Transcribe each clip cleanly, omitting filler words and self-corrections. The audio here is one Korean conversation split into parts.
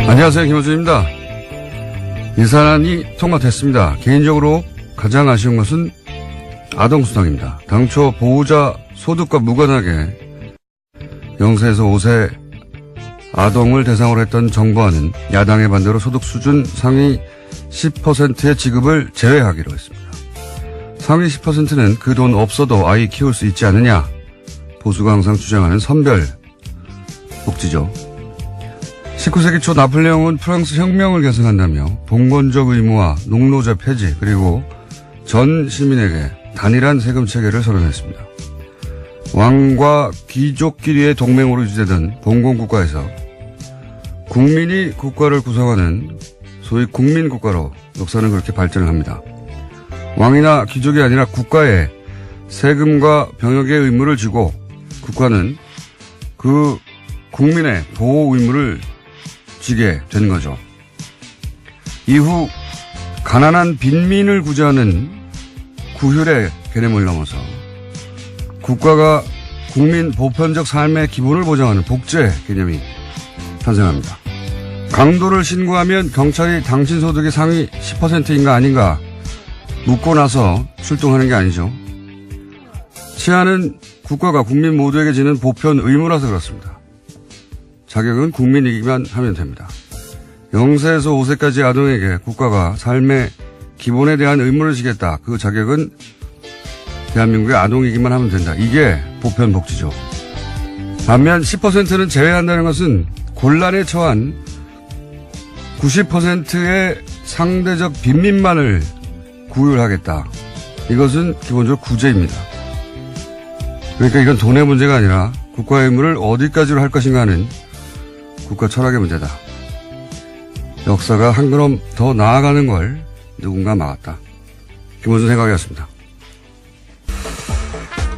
안녕하세요. 김호준입니다. 예산안이 통과됐습니다. 개인적으로 가장 아쉬운 것은 아동수당입니다. 당초 보호자 소득과 무관하게 0세에서 5세 아동을 대상으로 했던 정부안은 야당의 반대로 소득 수준 상위 10%의 지급을 제외하기로 했습니다. 상위 10%는 그 돈 없어도 아이 키울 수 있지 않느냐. 보수가 항상 주장하는 선별 복지죠. 19세기 초 나폴레옹은 프랑스 혁명을 계승한다며 봉건적 의무와 농노제 폐지 그리고 전 시민에게 단일한 세금 체계를 선언했습니다. 왕과 귀족끼리의 동맹으로 유지되던 봉건국가에서 국민이 국가를 구성하는 소위 국민국가로 역사는 그렇게 발전을 합니다. 왕이나 귀족이 아니라 국가에 세금과 병역의 의무를 지고 국가는 그 국민의 보호 의무를 지게 된 거죠. 이후 가난한 빈민을 구제하는 구휼의 개념을 넘어서 국가가 국민 보편적 삶의 기본을 보장하는 복제 개념이 탄생합니다. 강도를 신고하면 경찰이 당신 소득의 상위 10%인가 아닌가 묻고 나서 출동하는 게 아니죠. 치안은 국가가 국민 모두에게 지는 보편 의무라서 그렇습니다. 자격은 국민이기만 하면 됩니다. 0세에서 5세까지 아동에게 국가가 삶의 기본에 대한 의무를 지겠다. 그 자격은 대한민국의 아동이기만 하면 된다. 이게 보편 복지죠. 반면 10%는 제외한다는 것은 곤란에 처한 90%의 상대적 빈민만을 구휼하겠다. 이것은 기본적으로 구제입니다. 그러니까 이건 돈의 문제가 아니라 국가의 의무를 어디까지로 할 것인가 하는 국가 철학의 문제다. 역사가 한 걸음 더 나아가는 걸 누군가 막았다. 김호준 생각이었습니다.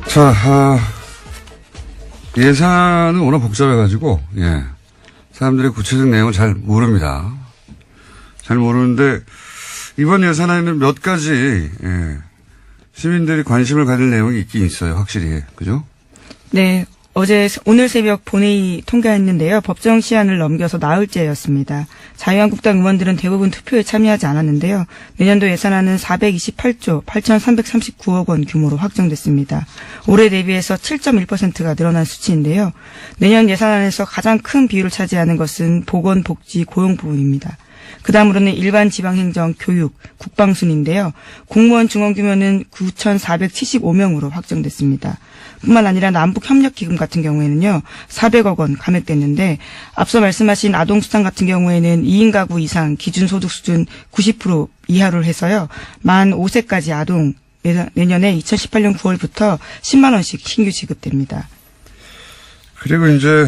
자, 예산은 워낙 복잡해가지고, 사람들이 구체적 내용을 잘 모릅니다. 잘 모르는데, 이번 예산안에는 몇 가지, 시민들이 관심을 가질 내용이 있긴 있어요. 확실히. 그죠? 네. 오늘 새벽 본회의 통과했는데요. 법정 시한을 넘겨서 나흘째였습니다. 자유한국당 의원들은 대부분 투표에 참여하지 않았는데요. 내년도 예산안은 428조 8,339억 원 규모로 확정됐습니다. 올해 대비해서 7.1%가 늘어난 수치인데요. 내년 예산안에서 가장 큰 비율을 차지하는 것은 보건, 복지, 고용 부분입니다. 그 다음으로는 일반 지방행정, 교육, 국방 순인데요. 공무원 중원 규모는 9,475명으로 확정됐습니다. 뿐만 아니라 남북협력기금 같은 경우에는요. 400억 원 감액됐는데 앞서 말씀하신 아동수당 같은 경우에는 2인 가구 이상 기준소득 수준 90% 이하로 해서요. 만 5세까지 아동 내년에 2018년 9월부터 10만 원씩 신규 지급됩니다. 그리고 이제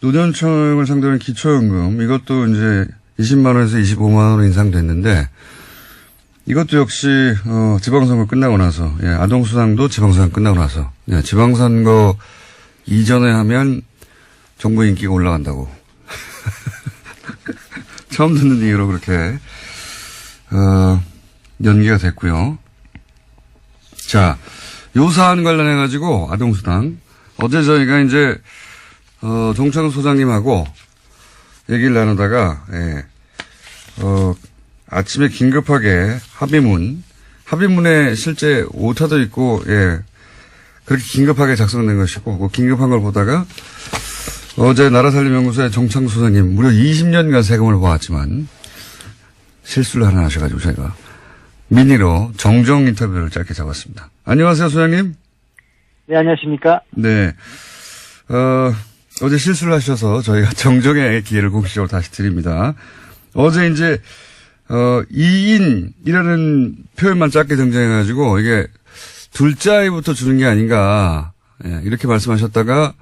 노년층을 상대로 기초연금 이것도 이제 20만 원에서 25만 원으로 인상됐는데 이것도 역시 지방선거 끝나고 나서 아동수당도 지방선거 끝나고 나서 지방선거 이전에 하면 정부 인기가 올라간다고 처음 듣는 얘기로 그렇게 연기가 됐고요. 자, 요 사안 관련해 가지고 아동수당 어제 저희가 이제 정창 소장님하고 얘기를 나누다가 아침에 긴급하게 합의문에 실제 오타도 있고 그렇게 긴급하게 작성된 것이고 그 긴급한 걸 보다가 어제 나라살림연구소의 정창 소장님 무려 20년간 세금을 모았지만 실수를 하나 하셔가지고 저희가 미니로 정정 인터뷰를 짧게 잡았습니다. 안녕하세요, 소장님. 네, 안녕하십니까. 네. 어제 실수를 하셔서 저희가 정정의 기회를 공식적으로 다시 드립니다. 어제 이제, 2인이라는 표현만 짧게 등장해가지고 이게 둘째 아이부터 주는 게 아닌가, 이렇게 말씀하셨다가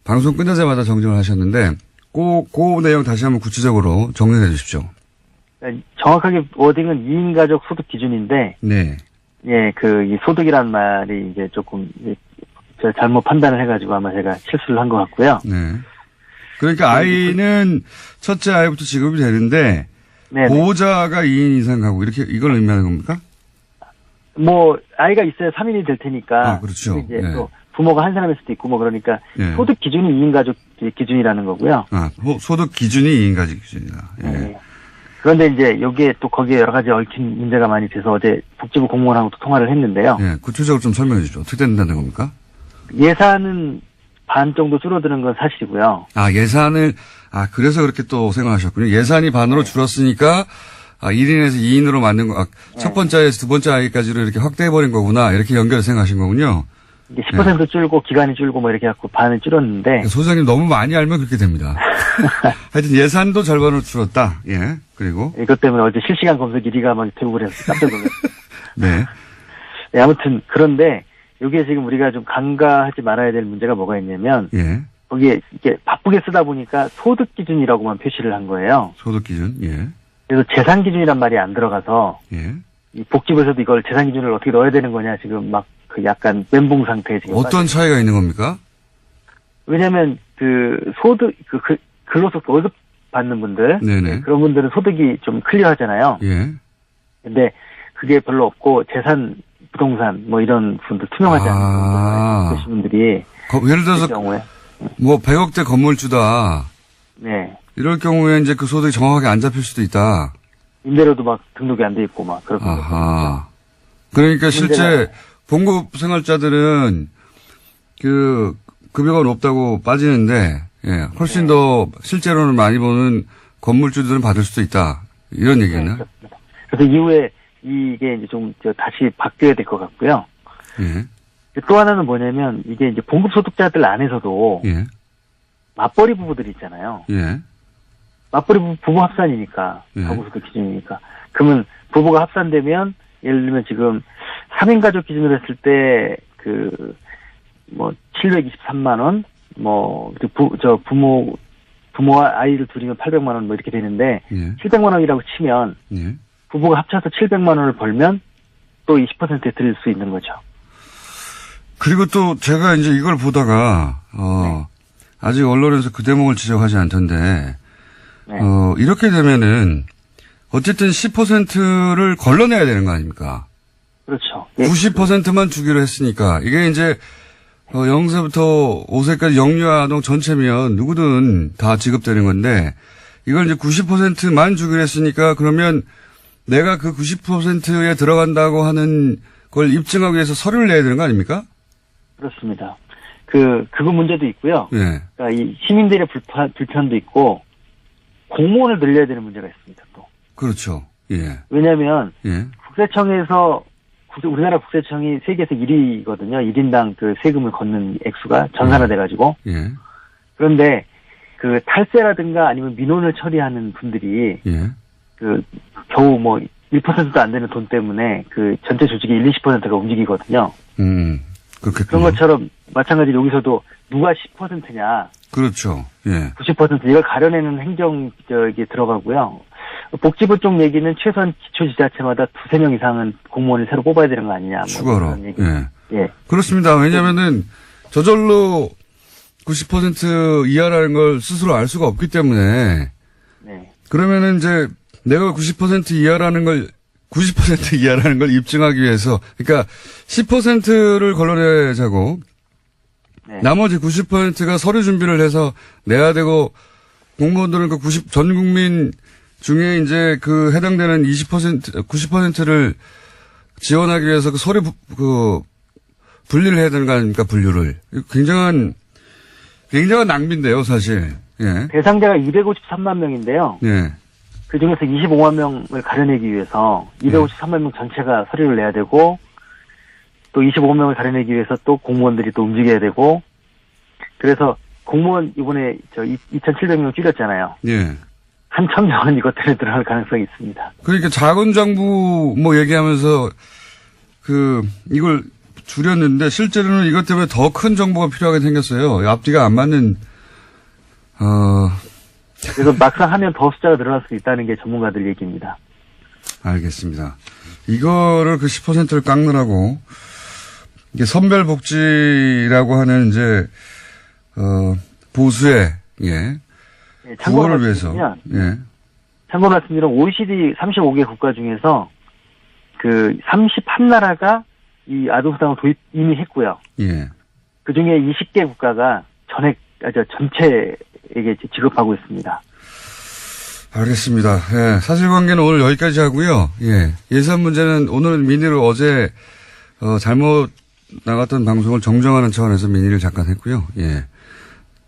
방송 끝나자마자 정정을 하셨는데, 그 내용 다시 한번 구체적으로 정리해 주십시오. 정확하게 워딩은 2인 가족 소득 기준인데, 네. 이 소득이란 말이 이제 조금, 제가 잘못 판단을 해가지고 아마 제가 실수를 한 것 같고요. 네. 그러니까 아이는 첫째 아이부터 지급이 되는데 네네. 보호자가 2인 이상 가고 이렇게 이걸 의미하는 겁니까? 아이가 있어야 3인이 될 테니까. 그렇죠. 이제 또 부모가 한 사람일 수도 있고 뭐 그러니까 예. 소득 기준이 2인 가족 기준이라는 거고요. 아, 소득 기준이 2인가족 기준이다. 예. 네. 그런데 이제 여기에 또 거기에 여러 가지 얽힌 문제가 많이 돼서 어제 복지부 공무원하고도 통화를 했는데요. 예. 구체적으로 좀 설명해 주죠. 어떻게 된다는 겁니까? 예산은 반 정도 줄어드는 건 사실이고요. 아, 예산을, 그래서 그렇게 또 생각하셨군요. 예산이 반으로 줄었으니까, 1인에서 2인으로 만든 거, 첫 번째 아이에서 두 번째 아이까지로 이렇게 확대해버린 거구나. 이렇게 연결해서 생각하신 거군요. 이게 10% 줄고 기간이 줄고 뭐 이렇게 갖고 반을 줄였는데. 소장님 너무 많이 알면 그렇게 됩니다. 하여튼 예산도 절반으로 줄었다. 예. 그리고. 이것 때문에 어제 실시간 검색 1위가 막 되고 그래서 깜짝 놀랐어요. 네. 네, 아무튼 그런데 여기에 지금 우리가 좀 간과하지 말아야 될 문제가 뭐가 있냐면 예. 거기에 이게 바쁘게 쓰다 보니까 소득 기준이라고만 표시를 한 거예요. 소득 기준. 예. 그래서 재산 기준이란 말이 안 들어가서 예. 이 복지부에서도 이걸 재산 기준을 어떻게 넣어야 되는 거냐 지금 막 그 약간 멘붕 상태에 지금. 어떤 차이가 있는 겁니까? 왜냐하면 그 소득 근로소득 월급 받는 분들, 네네. 그런 분들은 소득이 좀 클리어하잖아요. 예. 근데 그게 별로 없고 재산, 부동산 뭐 이런 분들 투명하지 않은 분들, 분들이 예를 들어서 그 경우에 뭐 100억대 건물주다. 네. 이럴 경우에 이제 그 소득이 정확하게 안 잡힐 수도 있다. 임대료도 막 등록이 안 돼 있고 막 그런 거. 아하. 그러니까 실제 봉급 생활자들은 그 급여가 높다고 빠지는데, 예, 훨씬 더 실제로는 많이 버는 건물주들은 받을 수도 있다. 이런 얘기겠네. 네, 그래서 이후에 이게 이제 좀 다시 바뀌어야 될 것 같고요. 예. 또 하나는 뭐냐면 이게 이제 봉급 소득자들 안에서도 예. 맞벌이 부부들이 있잖아요. 예. 맞벌이 부부 합산이니까 예. 가구소득 기준이니까. 그러면 부부가 합산되면 예를 들면 지금 3인 가족 기준으로 했을 때 뭐 723만 원, 뭐 부모와 아이를 둘이면 800만 원 뭐 이렇게 되는데 예. 700만 원이라고 치면 예. 부부가 합쳐서 700만 원을 벌면 또 20%에 드릴 수 있는 거죠. 그리고 또 제가 이제 이걸 보다가 아직 언론에서 그 대목을 지적하지 않던데 네. 이렇게 되면은 어쨌든 10%를 걸러내야 되는 거 아닙니까? 그렇죠. 90%만 주기로 했으니까 이게 이제 0세부터 5세까지 영유아동 전체면 누구든 다 지급되는 건데 이걸 이제 90%만 주기로 했으니까 그러면 내가 그 90%에 들어간다고 하는 걸 입증하기 위해서 서류를 내야 되는 거 아닙니까? 그렇습니다. 그거 문제도 있고요. 예. 그러니까 이 시민들의 불편도 있고 공무원을 늘려야 되는 문제가 있습니다. 또. 그렇죠. 예. 왜냐하면 예. 국세청에서 우리나라 국세청이 세계에서 1위거든요. 1인당 그 세금을 걷는 액수가 전산화돼가지고. 예. 그런데 그 탈세라든가 아니면 민원을 처리하는 분들이 예. 겨우 뭐 1%도 안 되는 돈 때문에 그 전체 조직의 1-20%가 움직이거든요. 그렇겠군요. 그런 것처럼 마찬가지로 여기서도 누가 10%냐. 그렇죠. 예. 90% 이걸 가려내는 행정 이게 들어가고요. 복지부 쪽 얘기는 최소한 기초지자체마다 2-3명 이상은 공무원을 새로 뽑아야 되는 거 아니냐. 추가로. 그런 얘기. 예. 예. 그렇습니다. 왜냐면은 저절로 90% 이하라는 걸 스스로 알 수가 없기 때문에. 네. 그러면은 이제 내가 90% 이하라는 걸 90% 이하라는 걸 입증하기 위해서 그러니까 10%를 걸러내자고 네. 나머지 90%가 서류 준비를 해서 내야 되고 공무원들은 전 국민 중에 이제 그 해당되는 90%를 지원하기 위해서 그 서류 분리를 해야 되는 거 아닙니까? 분류를. 굉장한 낭비인데요, 사실. 예. 대상자가 253만 명인데요. 예. 그 중에서 25만 명을 가려내기 위해서 253만 명 전체가 서류를 내야 되고 또 25명을 가려내기 위해서 또 공무원들이 또 움직여야 되고 그래서 공무원 이번에 2,700명 줄였잖아요. 예. 한 1,000명은 이것 때문에 들어갈 가능성이 있습니다. 그러니까 자원장부 뭐 얘기하면서 이걸 줄였는데 실제로는 이것 때문에 더 큰 정보가 필요하게 생겼어요. 앞뒤가 안 맞는 그래서 막상 하면 더 숫자가 늘어날 수도 있다는 게 전문가들 얘기입니다. 알겠습니다. 이거를 그 10%를 깎느라고 이게 선별복지라고 하는 이제 보수의 참고를 구호를 위해서 참고 말씀드리면 OECD 35개 국가 중에서 그 31나라가 이 아동수당을 도입 이미 했고요. 예. 그중에 20개 국가가 전체에게 지급하고 있습니다. 알겠습니다. 예, 사실관계는 오늘 여기까지 하고요. 예, 예산 문제는 오늘은 민의로 어제 잘못 나갔던 방송을 정정하는 차원에서 민의를 잠깐 했고요. 예,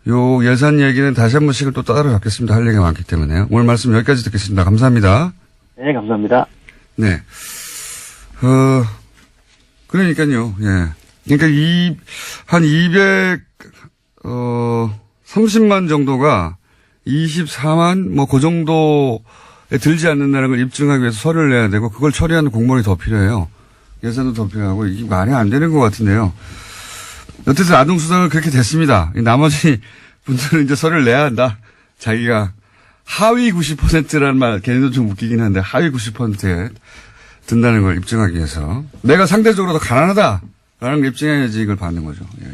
요 예산 얘기는 다시 한 번씩을 또 따로 잡겠습니다. 할 얘기가 많기 때문에요. 오늘 말씀 여기까지 듣겠습니다. 감사합니다. 네, 감사합니다. 네. 그러니까요. 예. 그러니까 한 30만 정도가 24만 뭐 그 정도에 들지 않는다는 걸 입증하기 위해서 서류를 내야 되고 그걸 처리하는 공무원이 더 필요해요. 예산도 더 필요하고 이게 말이 안 되는 것 같은데요. 어쨌든 아동수당은 그렇게 됐습니다. 나머지 분들은 이제 서류를 내야 한다. 자기가 하위 90%라는 말 걔네도 좀 웃기긴 한데 하위 90%에 든다는 걸 입증하기 위해서 내가 상대적으로 더 가난하다라는 걸 입증해야지 이걸 받는 거죠. 예.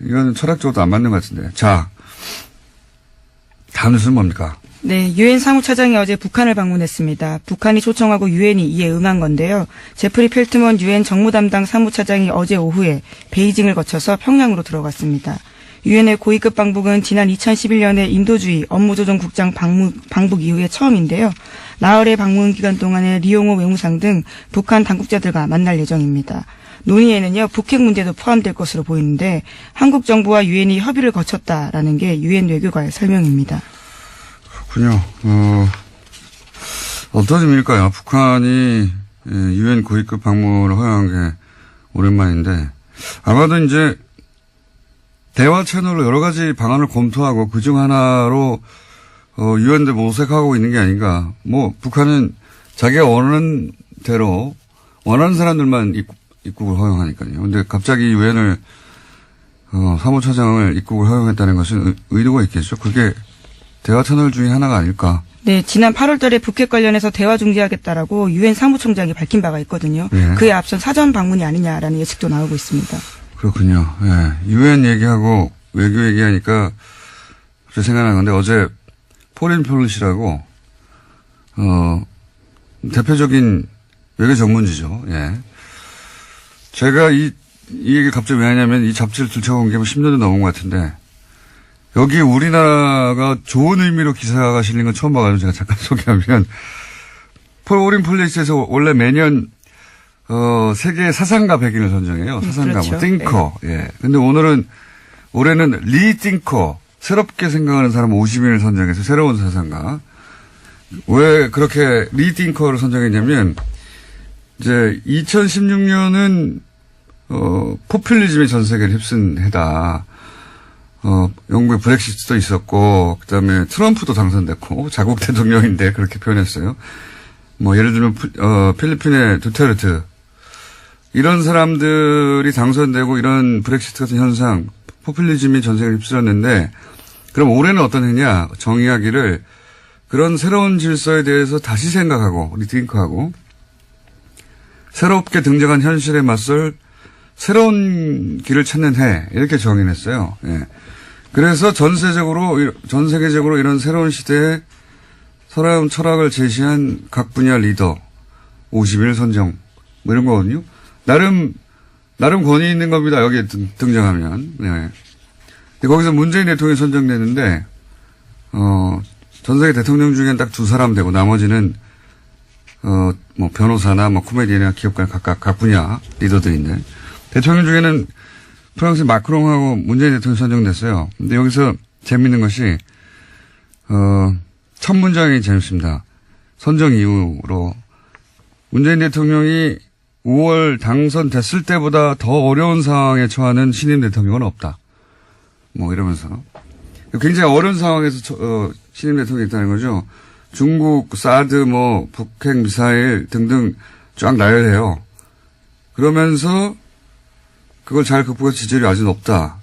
이건 철학적으로도 안 맞는 것 같은데. 자, 다음 뉴스는 뭡니까? 네, 유엔 사무차장이 어제 북한을 방문했습니다. 북한이 초청하고 유엔이 이에 응한 건데요. 제프리 펠트먼 유엔 정무 담당 사무차장이 어제 오후에 베이징을 거쳐서 평양으로 들어갔습니다. 유엔의 고위급 방북은 지난 2011년에 인도주의 업무조정국장 방북 이후에 처음인데요. 나흘의 방문 기간 동안에 리용호 외무상 등 북한 당국자들과 만날 예정입니다. 논의에는요, 북핵 문제도 포함될 것으로 보이는데 한국 정부와 유엔이 협의를 거쳤다라는 게 유엔 외교관의 설명입니다. 그렇군요. 어떤 의미일까요? 북한이 유엔 고위급 방문을 허용한 게 오랜만인데 아마도 이제 대화 채널로 여러 가지 방안을 검토하고 그중 하나로 유엔도 모색하고 있는 게 아닌가. 뭐 북한은 자기가 원하는 대로 원하는 사람들만 입국을 허용하니까요. 근데 갑자기 유엔을 사무처장을 입국을 허용했다는 것은 의도가 있겠죠. 그게 대화 채널 중에 하나가 아닐까. 네, 지난 8월 달에 북핵 관련해서 대화 중지하겠다라고 유엔 사무총장이 밝힌 바가 있거든요. 예. 그에 앞선 사전 방문이 아니냐라는 예측도 나오고 있습니다. 그렇군요. 예. 유엔 얘기하고 외교 얘기하니까 갑자기 생각난 건데 어제 포린 폴리시라고 대표적인 외교 전문지죠. 예. 제가 이 얘기 갑자기 왜 하냐면 이 잡지를 들춰본 게 10년도 넘은 것 같은데 여기 우리나라가 좋은 의미로 기사가 실린 건 처음 봐가지고 제가 잠깐 소개하면 포린 폴리시에서 원래 매년 세계 사상가 100인을 선정해요. 사상가, 그렇죠. 뭐, 띵커. 네. 예. 근데 올해는 리띵커, 새롭게 생각하는 사람 50인을 선정해서 새로운 사상가. 왜 그렇게 리띵커를 선정했냐면, 이제 2016년은, 포퓰리즘이 전 세계를 휩쓴 해다. 영국의 브렉시트도 있었고, 그 다음에 트럼프도 당선됐고, 자국 대통령인데 그렇게 표현했어요. 뭐, 예를 들면, 필리핀의 두테르트. 이런 사람들이 당선되고 이런 브렉시트 같은 현상, 포퓰리즘이 전 세계를 휩쓸었는데, 그럼 올해는 어떤 해냐? 정의하기를 그런 새로운 질서에 대해서 다시 생각하고, 리팅크하고, 새롭게 등장한 현실에 맞설 새로운 길을 찾는 해, 이렇게 정의했어요. 예. 그래서 전 세계적으로 이런 새로운 시대에 새로운 철학을 제시한 각 분야 리더, 50일 선정, 뭐 이런 거거든요. 나름 권위 있는 겁니다. 여기에 등장하면. 네. 근데 거기서 문재인 대통령이 선정됐는데, 전 세계 대통령 중엔 딱 2사람 되고, 나머지는, 뭐, 변호사나, 뭐, 코미디언이나 기업가 각 분야 리더들인데, 대통령 중에는 프랑스 마크롱하고 문재인 대통령이 선정됐어요. 근데 여기서 재밌는 것이, 첫 문장이 재밌습니다. 선정 이후로, 문재인 대통령이 5월 당선됐을 때보다 더 어려운 상황에 처하는 신임 대통령은 없다. 뭐 이러면서. 굉장히 어려운 상황에서 신임 대통령이 있다는 거죠. 중국, 사드, 뭐, 북핵 미사일 등등 쫙 나열해요. 그러면서 그걸 잘 극복해서 지지율이 아주 높다.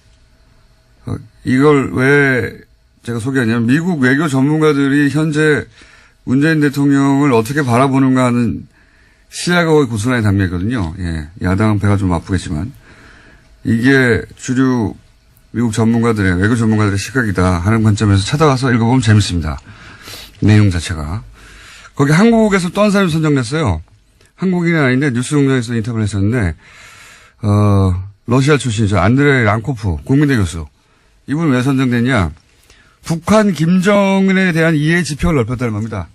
이걸 왜 제가 소개하냐면 미국 외교 전문가들이 현재 문재인 대통령을 어떻게 바라보는가 하는 시야가 거의 고스란히 담겨있거든요. 예. 야당은 배가 좀 아프겠지만. 이게 주류 미국 전문가들의, 외교 전문가들의 시각이다 하는 관점에서 찾아가서 읽어보면 재밌습니다. 내용 자체가. 거기 한국에서 또 한 사람이 선정됐어요. 한국인이 아닌데 뉴스공장에서 인터뷰를 했었는데, 러시아 출신이죠. 안드레이 랑코프 국민대 교수. 이분 왜 선정됐냐? 북한 김정은에 대한 이해 지평을 넓혔다는 겁니다.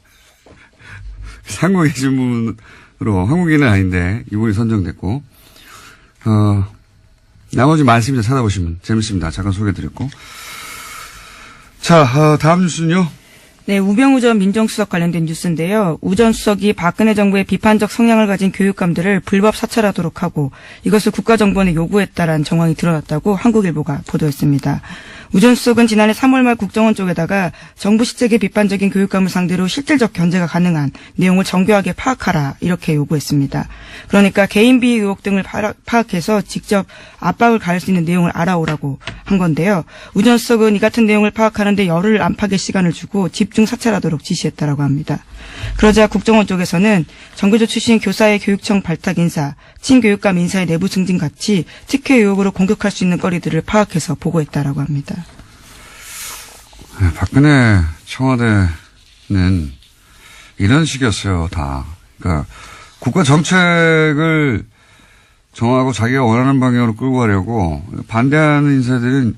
한국에 계신 분으로, 한국인은 아닌데 이분이 선정됐고, 나머지 많습니다. 찾아보시면 재밌습니다. 잠깐 소개해드렸고. 자, 다음 뉴스는요. 네, 우병우 전 민정수석 관련된 뉴스인데요. 우 전 수석이 박근혜 정부의 비판적 성향을 가진 교육감들을 불법 사찰하도록 하고 이것을 국가정보원에 요구했다라는 정황이 드러났다고 한국일보가 보도했습니다. 우 전 수석은 지난해 3월 말 국정원 쪽에다가 정부 시책에 비판적인 교육감을 상대로 실질적 견제가 가능한 내용을 정교하게 파악하라 이렇게 요구했습니다. 그러니까 개인비 의혹 등을 파악해서 직접 압박을 가할 수 있는 내용을 알아오라고 한 건데요. 우 전 수석은 이 같은 내용을 파악하는데 열흘 안팎의 시간을 주고 집중 사찰하도록 지시했다라고 합니다. 그러자 국정원 쪽에서는 정교조 출신 교사의 교육청 발탁 인사, 친교육감 인사의 내부 승진 같이 특혜 의혹으로 공격할 수 있는 거리들을 파악해서 보고했다라고 합니다. 네, 박근혜 청와대는 이런 식이었어요, 다. 그러니까 국가 정책을 정하고 자기가 원하는 방향으로 끌고 가려고 반대하는 인사들은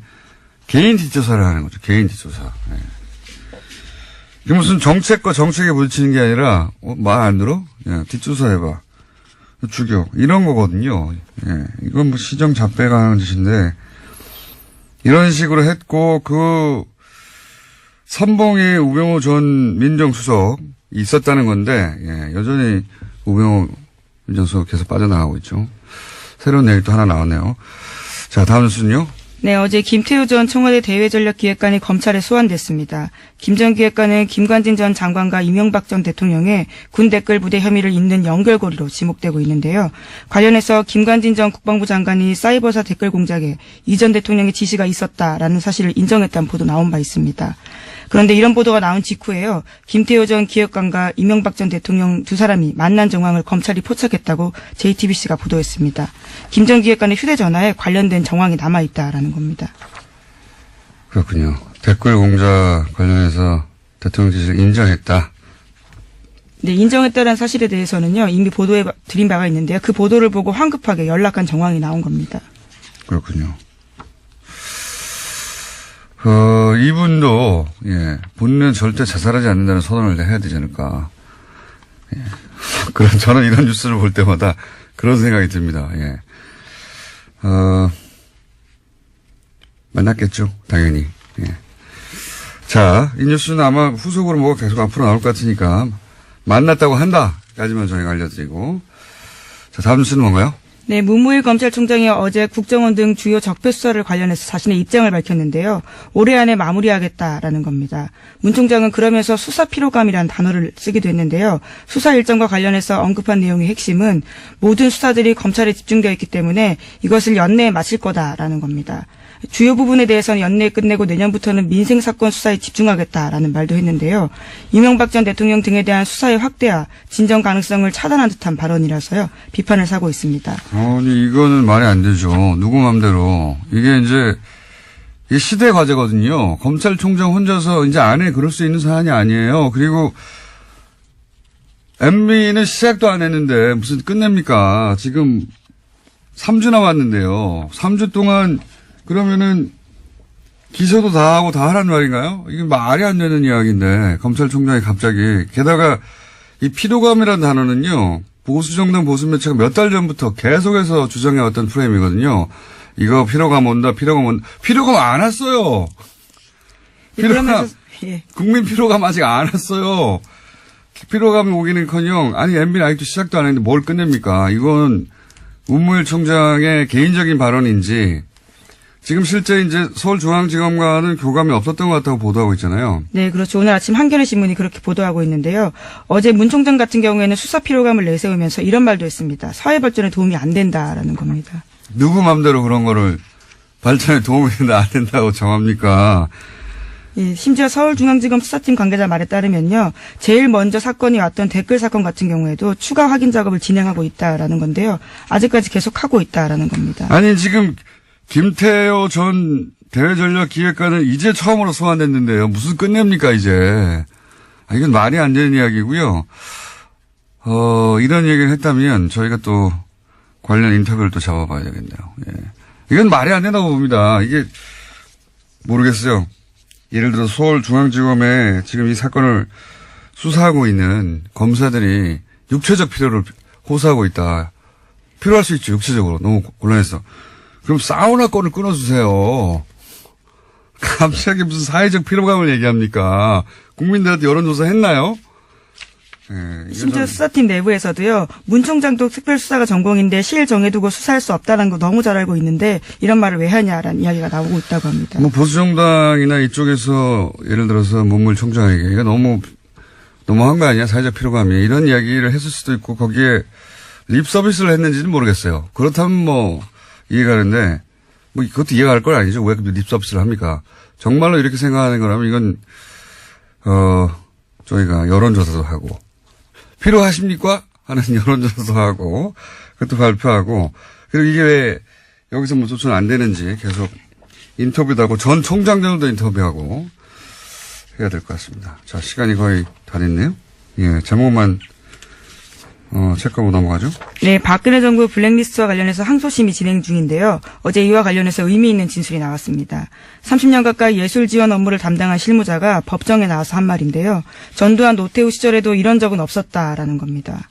개인 뒷조사를 하는 거죠. 개인 뒷조사. 네. 이게 무슨 정책과 정책에 부딪히는 게 아니라 말 안 들어? 야, 뒷조사 해봐. 죽여. 이런 거거든요. 예, 이건 뭐 시정 잡배가 하는 짓인데 이런 식으로 했고 그 선봉에 우병우 전 민정수석 있었다는 건데 예, 여전히 우병우 민정수석 계속 빠져나가고 있죠. 새로운 얘기 또 하나 나왔네요. 자, 다음 뉴스는요. 네, 어제 김태우 전 청와대 대외전략기획관이 검찰에 소환됐습니다. 김 전 기획관은 김관진 전 장관과 이명박 전 대통령의 군 댓글 부대 혐의를 잇는 연결고리로 지목되고 있는데요. 관련해서 김관진 전 국방부 장관이 사이버사 댓글 공작에 이 전 대통령의 지시가 있었다라는 사실을 인정했다는 보도 나온 바 있습니다. 그런데 이런 보도가 나온 직후에요. 김태우 전 기획관과 이명박 전 대통령 두 사람이 만난 정황을 검찰이 포착했다고 JTBC가 보도했습니다. 김 전 기획관의 휴대전화에 관련된 정황이 남아있다라는 겁니다. 그렇군요. 댓글 공작 관련해서 대통령 지시를 인정했다. 네, 인정했다는 사실에 대해서는요. 이미 보도해 드린 바가 있는데요. 그 보도를 보고 황급하게 연락한 정황이 나온 겁니다. 그렇군요. 이분도, 예, 본인은 절대 자살하지 않는다는 선언을 해야 되지 않을까. 예. 그런, 저는 이런 뉴스를 볼 때마다 그런 생각이 듭니다. 예. 만났겠죠. 당연히. 예. 자, 이 뉴스는 아마 후속으로 뭐가 계속 앞으로 나올 것 같으니까 만났다고 한다까지만 저희가 알려드리고. 자, 다음 뉴스는 뭔가요? 네, 문무일 검찰총장이 어제 국정원 등 주요 적폐 수사를 관련해서 자신의 입장을 밝혔는데요. 올해 안에 마무리하겠다라는 겁니다. 문 총장은 그러면서 수사 피로감이라는 단어를 쓰기도 했는데요. 수사 일정과 관련해서 언급한 내용의 핵심은 모든 수사들이 검찰에 집중되어 있기 때문에 이것을 연내에 마칠 거다라는 겁니다. 주요 부분에 대해서는 연내에 끝내고 내년부터는 민생사건 수사에 집중하겠다라는 말도 했는데요. 이명박 전 대통령 등에 대한 수사의 확대와 진정 가능성을 차단한 듯한 발언이라서요. 비판을 사고 있습니다. 아니, 이거는 말이 안 되죠. 누구 맘대로. 이게 시대 과제거든요. 검찰총장 혼자서 이제 안에 그럴 수 있는 사안이 아니에요. 그리고 MB는 시작도 안 했는데 무슨 끝냅니까? 지금 3주 남았는데요. 3주 동안 그러면은 기소도 다 하고 다 하라는 말인가요? 이게 말이 안 되는 이야기인데 검찰총장이 갑자기 게다가 이 피로감이라는 단어는요. 보수정당 보수매체가 몇 달 전부터 계속해서 주장해왔던 프레임이거든요. 이거 피로감 온다. 피로감 안 왔어요. 피로감, 예. 국민 피로감 아직 안 왔어요. 피로감이 오기는커녕 아니 MB는 아직도 시작도 안 했는데 뭘 끝냅니까? 이건 문무일 총장의 개인적인 발언인지 지금 실제 이제 서울중앙지검과는 교감이 없었던 것 같다고 보도하고 있잖아요. 네, 그렇죠. 오늘 아침 한겨레 신문이 그렇게 보도하고 있는데요. 어제 문 총장 같은 경우에는 수사 피로감을 내세우면서 이런 말도 했습니다. 사회 발전에 도움이 안 된다라는 겁니다. 누구 맘대로 그런 거를 발전에 도움이 된다 안 된다고 정합니까? 예, 심지어 서울중앙지검 수사팀 관계자 말에 따르면요. 제일 먼저 사건이 왔던 댓글 사건 같은 경우에도 추가 확인 작업을 진행하고 있다라는 건데요. 아직까지 계속하고 있다라는 겁니다. 아니 지금 김태호 전 대외전략기획관은 이제 처음으로 소환됐는데요. 무슨 끝냅니까 이제. 이건 말이 안 되는 이야기고요. 이런 얘기를 했다면 저희가 또 관련 인터뷰를 또 잡아봐야 되겠네요. 예. 이건 말이 안 된다고 봅니다. 이게 모르겠어요. 예를 들어 서울중앙지검에 지금 이 사건을 수사하고 있는 검사들이 육체적 필요를 호소하고 있다. 필요할 수 있죠. 육체적으로. 너무 곤란해서. 그럼 사우나 건을 끊어주세요. 갑자기 무슨 사회적 피로감을 얘기합니까? 국민들한테 여론조사 했나요? 네, 심지어 수사팀 내부에서도요. 문 총장도 특별수사가 전공인데 시일 정해두고 수사할 수 없다는 거 너무 잘 알고 있는데 이런 말을 왜 하냐라는 이야기가 나오고 있다고 합니다. 뭐 보수정당이나 이쪽에서 예를 들어서 문물 총장에게 이거 너무한 거 아니야? 사회적 피로감이. 이런 이야기를 했을 수도 있고 거기에 립 서비스를 했는지는 모르겠어요. 그렇다면 뭐 이해가는데 뭐 그것도 이해할 건 아니죠. 왜 립 서비스를 합니까? 정말로 이렇게 생각하는 거라면 이건 저희가 여론조사도 하고 필요하십니까? 하는 여론조사도 하고 그것도 발표하고 그리고 이게 왜 여기서 뭐 조치는 안 되는지 계속 인터뷰도 하고 전 총장들도 인터뷰하고 해야 될 것 같습니다. 자, 시간이 거의 다 됐네요. 예, 제목만 체크하고 넘어가죠. 네, 박근혜 정부 블랙리스트와 관련해서 항소심이 진행 중인데요. 어제 이와 관련해서 의미 있는 진술이 나왔습니다. 30년 가까이 예술 지원 업무를 담당한 실무자가 법정에 나와서 한 말인데요. 전두환 노태우 시절에도 이런 적은 없었다라는 겁니다.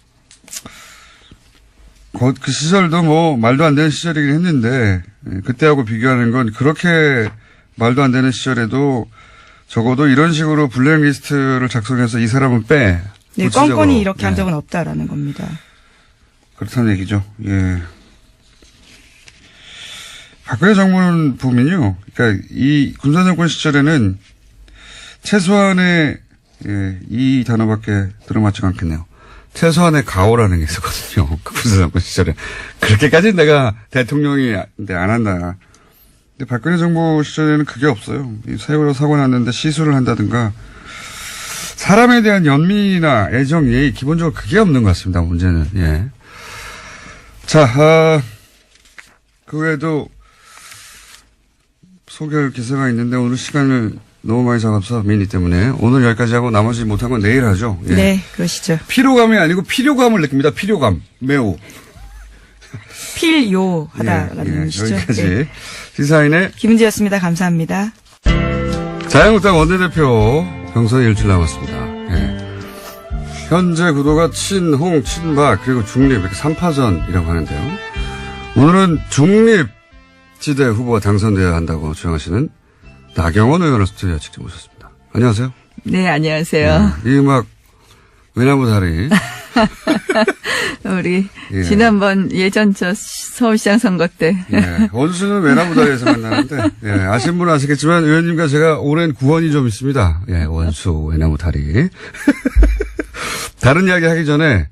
그 시절도 뭐 말도 안 되는 시절이긴 했는데 그때하고 비교하는 건 그렇게 말도 안 되는 시절에도 적어도 이런 식으로 블랙리스트를 작성해서 이 사람은 빼. 네, 껌껌이 이렇게 한 적은 없다라는 겁니다. 그렇다는 얘기죠. 예. 박근혜 정부는 보면요. 그러니까 이 군사정권 시절에는 최소한의 이 단어밖에 들어맞지가 않겠네요. 최소한의 가오라는 게 있었거든요. 그 군사정권 시절에. 그렇게까지는 내가 대통령이 안 한다. 근데 박근혜 정부 시절에는 그게 없어요. 이 세월호 사고 났는데 시술을 한다든가 사람에 대한 연민이나 애정, 예의, 기본적으로 그게 없는 것 같습니다, 문제는. 예. 자, 그 외에도 소개할 기사가 있는데 오늘 시간을 너무 많이 잡아서 미니 때문에 오늘 여기까지 하고 나머지 못한 건 내일 하죠. 예. 네, 그러시죠. 피로감이 아니고 필요감을 느낍니다. 필요감. 매우. 필요하다라는 의미시죠. 여기까지. 네. 시사인의 김은지였습니다. 감사합니다. 자유한국당 원내대표 경선이 일주일 남았습니다. 예. 현재 구도가 친홍, 친박, 그리고 중립, 이렇게 3파전이라고 하는데요. 오늘은 중립지대 후보가 당선되어야 한다고 주장하시는 나경원 의원을 스튜디오에 직접 모셨습니다. 안녕하세요. 네, 안녕하세요. 이 음악, 외나무 다리. 우리, 예. 지난번 예전 서울시장 선거 때. 예. 원수는 외나무 다리에서 만나는데, 예. 아시는 분은 아시겠지만, 의원님과 제가 오랜 구원이 좀 있습니다. 예, 원수, 외나무 다리. 다른 이야기 하기 전에,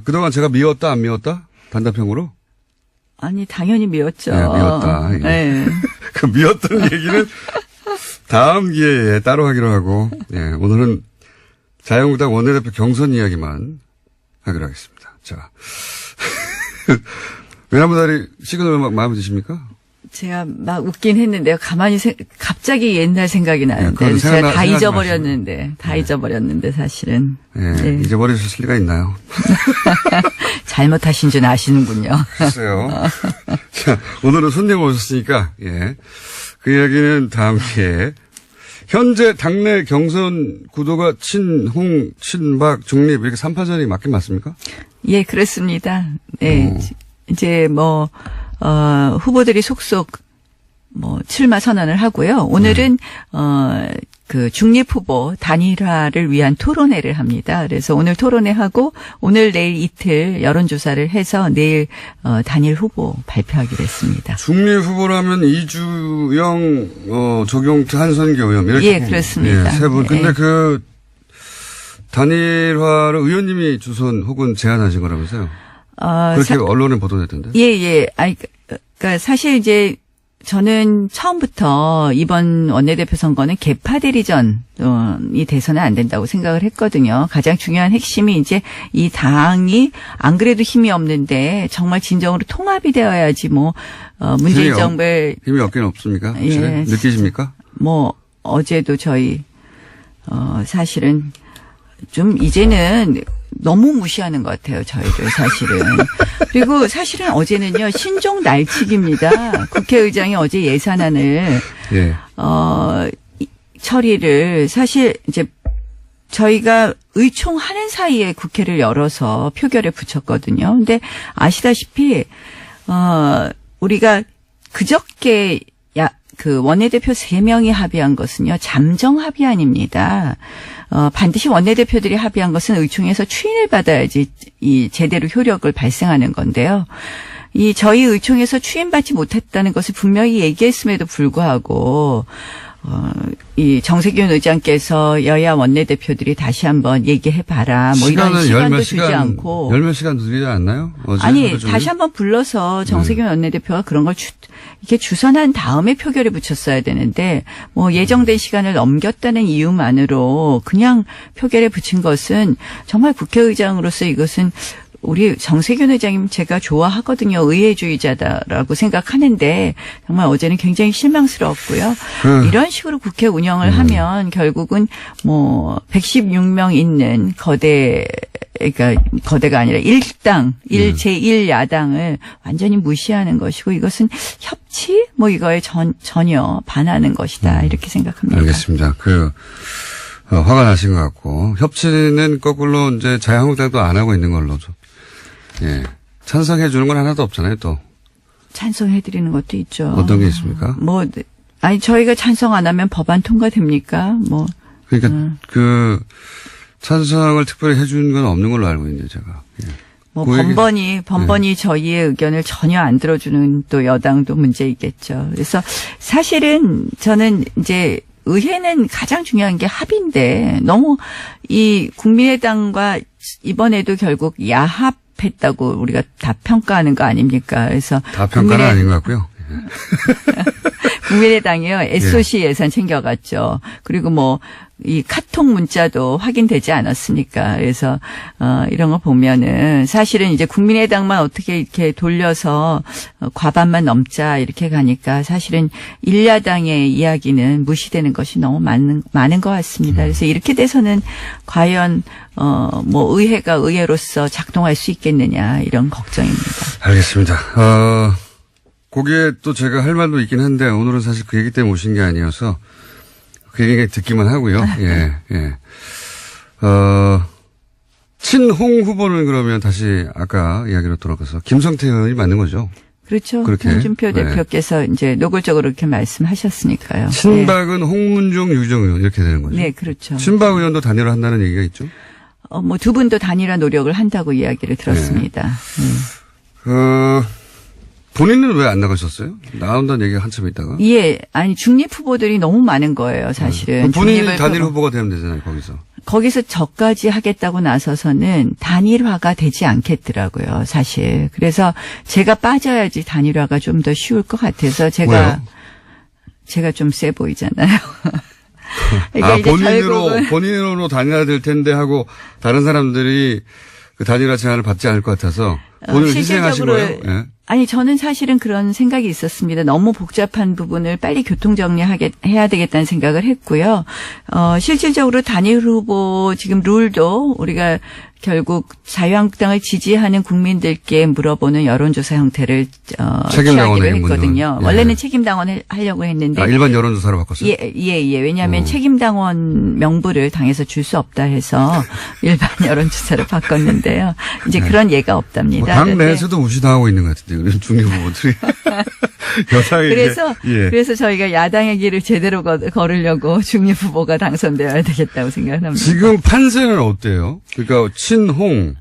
그동안 제가 미웠다, 안 미웠다? 단답형으로? 아니, 당연히 미웠죠. 네, 미웠다. 예. 네. 그 미웠던 얘기는 다음 기회에 따로 하기로 하고, 예. 오늘은 자유한국당 원내대표 경선 이야기만 하기로 하겠습니다. 자. 외나무 다리 시그널 마음에 드십니까? 제가 막 웃긴 했는데요. 갑자기 옛날 생각이 나는데. 네, 제가 다 잊어버렸는데. 다 잊어버렸는데, 사실은. 예. 네. 잊어버리셨을 리가 있나요? 잘못하신 줄 아시는군요. 글쎄요. 자, 오늘은 손님 오셨으니까, 예. 그 이야기는 다음 기회에. 현재 당내 경선 구도가 친홍, 친박, 중립 이렇게 3파전이 맞긴 맞습니까? 예, 그렇습니다. 네. 이제 후보들이 속속 출마 선언을 하고요. 오늘은 그 중립 후보 단일화를 위한 토론회를 합니다. 그래서 오늘 토론회하고 오늘 내일 이틀 여론조사를 해서 내일 단일 후보 발표하기로 했습니다. 중립 후보라면 이주영, 조경태, 한선교 의원 이렇게. 예, 그렇습니다. 예, 세 분. 근데 예. 그 단일화를 의원님이 주선 혹은 제안하신 거라면서요? 그렇게 언론에 보도됐던데. 예. 그러니까 사실 이제 저는 처음부터 이번 원내대표 선거는 개파 대리전이 돼서는 안 된다고 생각을 했거든요. 가장 중요한 핵심이 이제 이 당이 안 그래도 힘이 없는데 정말 진정으로 통합이 되어야지 문재인 정부의 힘이 없긴 없습니까? 예, 느끼십니까? 어제도 저희 사실은 좀 이제는 너무 무시하는 것 같아요, 저희를 사실은. 그리고 사실은 어제는요, 신종 날치기입니다. 국회의장이 어제 예산안을, 예. 처리를 사실 이제 저희가 의총하는 사이에 국회를 열어서 표결에 붙였거든요. 근데 아시다시피, 우리가 그저께 그 원내대표 3명이 합의한 것은요, 잠정 합의안입니다. 반드시 원내대표들이 합의한 것은 의총에서 추인을 받아야지 이 제대로 효력을 발생하는 건데요. 이 저희 의총에서 추인받지 못했다는 것을 분명히 얘기했음에도 불구하고 이 정세균 의장께서 여야 원내대표들이 다시 한번 얘기해봐라. 뭐 이런 시간도 주지 않고. 열몇 시간 드리지 않나요? 어제 아니, 다시 한번 불러서 정세균 원내대표가 그런 걸 이렇게 주선한 다음에 표결에 붙였어야 되는데, 뭐 예정된 시간을 넘겼다는 이유만으로 그냥 표결에 붙인 것은 정말 국회의장으로서 이것은 우리 정세균 의장님 제가 좋아하거든요. 의회주의자다라고 생각하는데 정말 어제는 굉장히 실망스러웠고요. 이런 식으로 국회 운영을 하면 결국은 뭐 116명 있는 그러니까 거대가 아니라 일당, 제1야당을 완전히 무시하는 것이고 이것은 협치? 뭐 이거에 전혀 반하는 것이다. 이렇게 생각합니다. 알겠습니다. 화가 나신 것 같고 협치는 거꾸로 이제 자유한국당도 안 하고 있는 걸로 좀. 예. 찬성해 주는 건 하나도 없잖아요, 또. 찬성해 드리는 것도 있죠. 어떤 게 있습니까? 저희가 찬성 안 하면 법안 통과됩니까? 그러니까 찬성을 특별히 해 주는 건 없는 걸로 알고 있는데 제가. 예. 번번이 저희의 의견을 전혀 안 들어주는 또 여당도 문제 있겠죠. 그래서 사실은 저는 이제 의회는 가장 중요한 게 합의인데 너무 이 국민의당과 이번에도 결국 야합했다고 우리가 다 평가하는 거 아닙니까? 그래서 다 평가는 아닌 것 같고요. 국민의당이요. SOC 예산 챙겨갔죠. 그리고 이 카톡 문자도 확인되지 않았으니까. 그래서 이런 거 보면은 사실은 이제 국민의당만 어떻게 이렇게 돌려서 과반만 넘자 이렇게 가니까 사실은 일야당의 이야기는 무시되는 것이 너무 많은 것 같습니다. 그래서 이렇게 돼서는 과연 의회가 의회로서 작동할 수 있겠느냐 이런 걱정입니다. 알겠습니다. 거기에 또 제가 할 말도 있긴 한데 오늘은 사실 그 얘기 때문에 오신 게 아니어서 그 얘기 듣기만 하고요. 예. 친홍 후보는 그러면 다시 아까 이야기로 돌아가서 김성태 의원이 맞는 거죠? 그렇죠. 그렇게. 홍준표 대표께서 이제 노골적으로 이렇게 말씀하셨으니까요. 친박은 홍문종, 유정 의원 이렇게 되는 거죠? 네, 그렇죠. 친박 의원도 단일화한다는 얘기가 있죠? 두 분도 단일화 노력을 한다고 이야기를 들었습니다. 본인은 왜 안 나가셨어요? 나온다는 얘기가 한참 있다가. 예, 중립 후보들이 너무 많은 거예요, 사실은. 본인이 단일 후보가 되면 되잖아요, 거기서. 거기서 저까지 하겠다고 나서서는 단일화가 되지 않겠더라고요, 사실. 그래서 제가 빠져야지 단일화가 좀 더 쉬울 것 같아서 제가 좀 세 보이잖아요. 그러니까 본인으로 단일화 될 텐데 하고 다른 사람들이 그 단일화 제안을 받지 않을 것 같아서 본인을 희생하신 거예요? 예. 아니, 저는 사실은 그런 생각이 있었습니다. 너무 복잡한 부분을 빨리 교통정리해야 되겠다는 생각을 했고요. 실질적으로 단일 후보 지금 룰도 우리가 결국 자유한국당을 지지하는 국민들께 물어보는 여론조사 형태를 취하기로 했거든요. 예. 원래는 책임당원 하려고 했는데. 일반 여론조사로 바꿨어요? 예. 왜냐하면 책임당원 명부를 당에서 줄 수 없다 해서 일반 여론조사로 바꿨는데요. 이제 그런 예가 없답니다. 당 내에서도 무시당하고 있는 것 같은데, 그런 중립 후보들이. 그래서 저희가 야당의 길을 제대로 걸으려고 중립 후보가 당선되어야 되겠다고 생각합니다. 지금 판세는 어때요? 그러니까 친홍,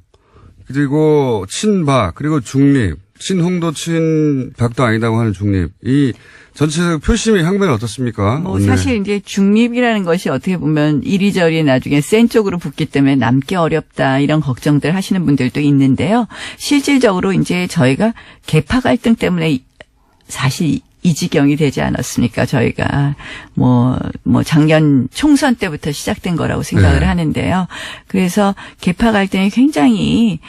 그리고 친박, 그리고 중립, 친홍도 친박도 아니다고 하는 중립. 이 전체적 표심의 향배는 어떻습니까? 사실 이제 중립이라는 것이 어떻게 보면 이리저리 나중에 센 쪽으로 붙기 때문에 남기 어렵다 이런 걱정들 하시는 분들도 있는데요. 실질적으로 이제 저희가 계파 갈등 때문에 사실 이 지경이 되지 않았습니까? 저희가 작년 총선 때부터 시작된 거라고 생각을 하는데요. 그래서 계파 갈등이 굉장히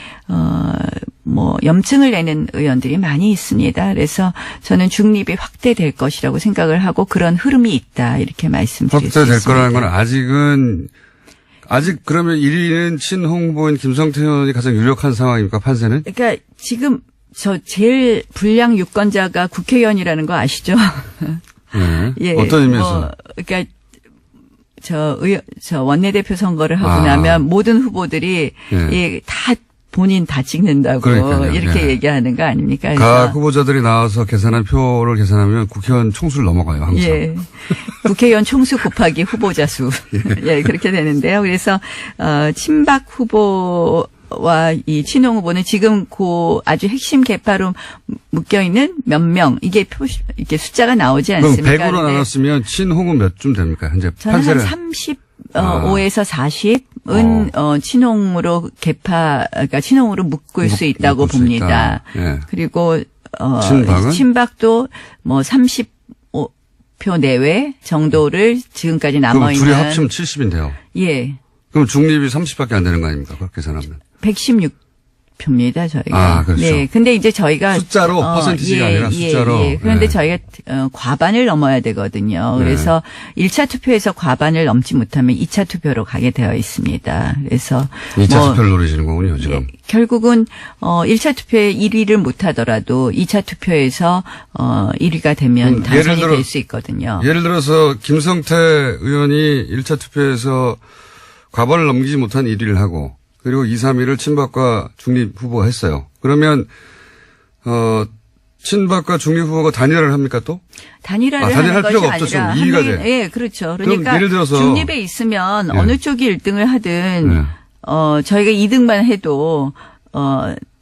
염증을 내는 의원들이 많이 있습니다. 그래서 저는 중립이 확대될 것이라고 생각을 하고 그런 흐름이 있다 이렇게 말씀드릴 수 있습니다. 확대될 거라는 건 아직은 아직 그러면 1위는 친홍 후보인 김성태 의원이 가장 유력한 상황입니까, 판세는? 그러니까 지금 저 제일 불량 유권자가 국회의원이라는 거 아시죠? 네. 예. 어떤 의미에서? 그러니까 저 원내대표 선거를 하고 나면 모든 후보들이 예, 다 본인 다 찍는다고 그러니까요. 이렇게 예. 얘기하는 거 아닙니까? 각 후보자들이 나와서 계산한 표를 계산하면 국회의원 총수를 넘어가요, 항상. 예. 국회의원 총수 곱하기 후보자 수. 예, 그렇게 되는데요. 그래서, 친박 후보와 이 친홍 후보는 지금 그 아주 핵심 계파로 묶여있는 몇 명, 이게 이게 숫자가 나오지 그럼 않습니까? 100으로 나눴으면 친홍은 몇 쯤 됩니까, 현재? 저는 판세를. 한 35에서 40은 친홍으로 그러니까 친홍으로 묶을 수 있다고 묶을 수 봅니다. 있다. 예. 그리고 친박은? 친박도 뭐 30표 내외 정도를 지금까지 그럼 남아 있는 둘이 합치면 70인데요. 예. 그럼 중립이 30밖에 안 되는 거 아닙니까? 그렇게 계산하면. 116표입니다, 저희가. 아, 그렇죠. 네. 근데 이제 저희가 숫자로, 퍼센티지가 아니라 숫자로. 그런데 네. 저희가 과반을 넘어야 되거든요. 그래서 1차 투표에서 과반을 넘지 못하면 2차 투표로 가게 되어 있습니다. 그래서 2차 투표를 노리시는 거군요, 지금. 예, 결국은 1차 투표에 1위를 못 하더라도 2차 투표에서 1위가 되면 당선이 될 수 있거든요. 예를 들어서 김성태 의원이 1차 투표에서 과반을 넘기지 못한 1위를 하고 그리고 2, 3위를 친박과 중립 후보가 했어요. 그러면 친박과 중립 후보가 단일화를 합니까 또? 단일화를 단일화할 하는 필요가 것이 없죠. 아니라 지금 2위가 돼. 예, 그렇죠. 그러니까 예를 들어서 중립에 있으면 예. 어느 쪽이 1등을 하든 네. 저희가 2등만 해도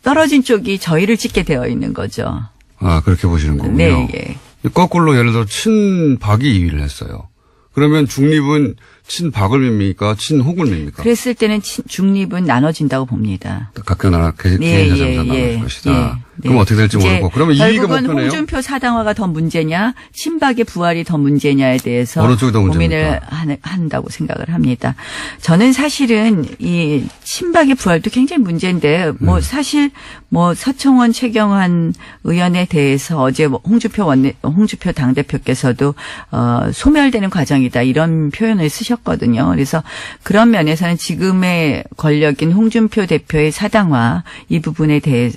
떨어진 쪽이 저희를 찍게 되어 있는 거죠. 아, 그렇게 보시는 거군요. 네, 예. 거꾸로 예를 들어 친박이 2위를 했어요. 그러면 중립은 친박을 밉니까? 친홍을 밉니까? 그랬을 때는 중립은 나눠진다고 봅니다. 각각 나라 개인 자산상 나눌 것이다. 그럼 어떻게 될지 모르고. 그러면 2위가 결국은 목표네요. 홍준표 사당화가 더 문제냐, 친박의 부활이 더 문제냐에 대해서 어느 쪽이 더 고민을 한다고 생각을 합니다. 저는 사실은 이 친박의 부활도 굉장히 문제인데, 뭐 사실 뭐 서청원, 최경환 의원에 대해서 어제 뭐 홍준표 당대표께서도 소멸되는 과정이다 이런 표현을 쓰셨거든요. 그래서 그런 면에서는 지금의 권력인 홍준표 대표의 사당화 이 부분에 대해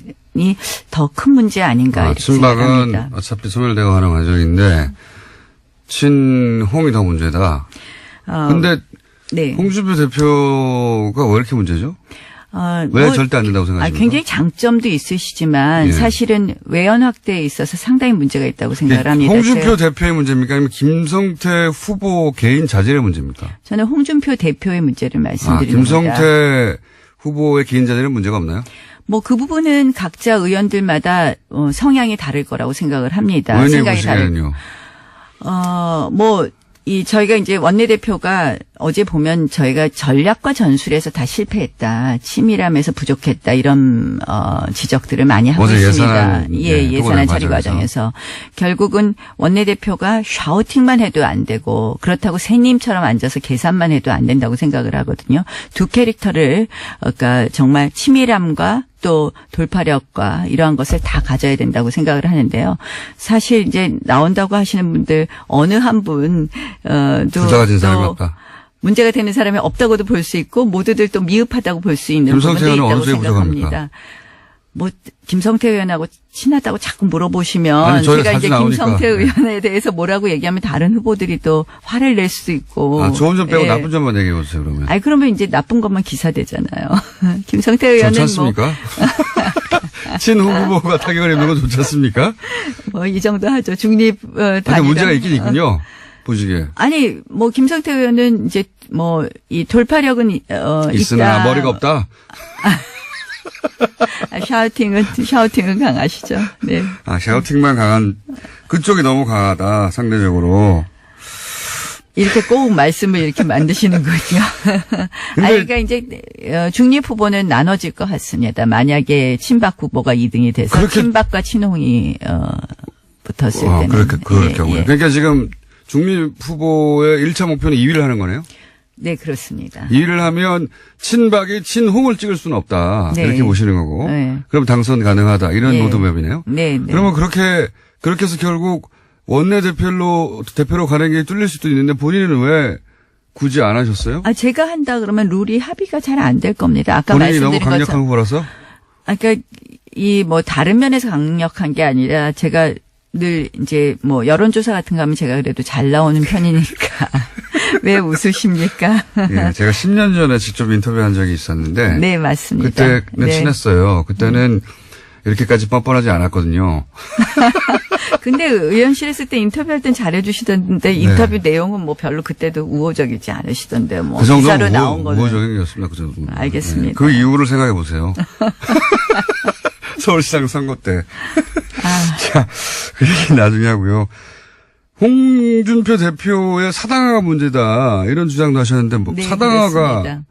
더 큰 문제 아닌가 이렇게 친박은 생각합니다. 어차피 소멸되어 가는 과정인데 친홍이 더 문제다. 그런데 네. 홍준표 대표가 왜 이렇게 문제죠? 왜 절대 안 된다고 생각하십니까? 굉장히 장점도 있으시지만 예. 사실은 외연 확대에 있어서 상당히 문제가 있다고 생각을 합니다. 홍준표 대표의 문제입니까? 아니면 김성태 후보 개인 자질의 문제입니까? 저는 홍준표 대표의 문제를 말씀드립니다. 김성태 후보의 개인 자질은 문제가 없나요? 뭐 그 부분은 각자 의원들마다 성향이 다를 거라고 생각을 합니다. 의원님 생각이 보시기에는요? 저희가 이제 원내대표가 어제 보면 저희가 전략과 전술에서 다 실패했다. 치밀함에서 부족했다. 이런, 지적들을 많이 하고 어제 있습니다. 예산안 예산안 처리 과정에서. 결국은 원내대표가 샤우팅만 해도 안 되고 그렇다고 새님처럼 앉아서 계산만 해도 안 된다고 생각을 하거든요. 두 캐릭터를, 그러니까 정말 치밀함과 또 돌파력과 이러한 것을 다 가져야 된다고 생각을 하는데요. 사실 이제 나온다고 하시는 분들 어느 한 분, 둘 다 가진 사람이 없다. 문제가 되는 사람이 없다고도 볼 수 있고 모두들 또 미흡하다고 볼 수 있는 김성태 부분도 의원은 있다고 어느 쪽이 생각합니다. 부족합니까? 뭐 김성태 의원하고 친하다고 자꾸 물어보시면 아니, 저희가 제가 이제 자주 나오니까. 김성태 의원에 대해서 뭐라고 얘기하면 다른 후보들이 또 화를 낼 수도 있고. 좋은 점 빼고 예. 나쁜 점만 얘기해 보세요, 그러면. 아니 그러면 이제 나쁜 것만 기사되잖아요. 김성태 의원은 좋지 않습니까? 친홍 후보가 타격을 입는 건 좋지 않습니까? 뭐 이 정도 하죠. 중립 근데 문제가 있긴 있군요. 보시기에. 아니 뭐 김성태 의원은 이제 뭐 이 돌파력은 있으나 있다. 머리가 없다. 샤우팅은 강하시죠. 네. 샤우팅만 강한 그쪽이 너무 강하다 상대적으로. 이렇게 꼭 말씀을 이렇게 만드시는군요. 그러니까 이제 중립 후보는 나눠질 것 같습니다. 만약에 친박 후보가 2등이 돼서 그렇게- 친박과 친홍이 붙었을 때는. 그럴 경우에. 그러니까 지금 중립 후보의 1차 목표는 2위를 하는 거네요. 네, 그렇습니다. 2위를 하면 친박이 친홍을 찍을 수는 없다. 네. 이렇게 보시는 거고. 네. 그럼 당선 가능하다. 이런 네. 로드맵이네요. 네, 네. 그러면 그렇게 해서 결국 원내대표로 가는 게 뚫릴 수도 있는데 본인은 왜 굳이 안 하셨어요? 제가 한다 그러면 룰이 합의가 잘 안 될 겁니다. 아까 본인이 너무 말씀드린 강력한 것처럼. 후보라서? 그러니까 이 뭐 다른 면에서 강력한 게 아니라 제가 늘 이제 뭐 여론조사 같은 거 하면 제가 그래도 잘 나오는 편이니까. 왜 웃으십니까? 예, 제가 10년 전에 직접 인터뷰한 적이 있었는데. 네, 맞습니다. 그때는 네. 친했어요. 그때는 이렇게까지 뻔뻔하지 않았거든요. 근데 의원실 있을 때 인터뷰할 땐 잘해주시던데 인터뷰 내용은 뭐 별로 그때도 우호적이지 않으시던데 뭐 그 정도는 기사로 나온 거는. 우호적인 게였습니다. 그 정도. 알겠습니다. 그 이유를 생각해 보세요. 서울시장 선거 때. 자, 그 얘기 나중에 하고요. 홍준표 대표의 사당화가 문제다. 이런 주장도 하셨는데, 뭐, 네, 사당화가. 그렇습니다.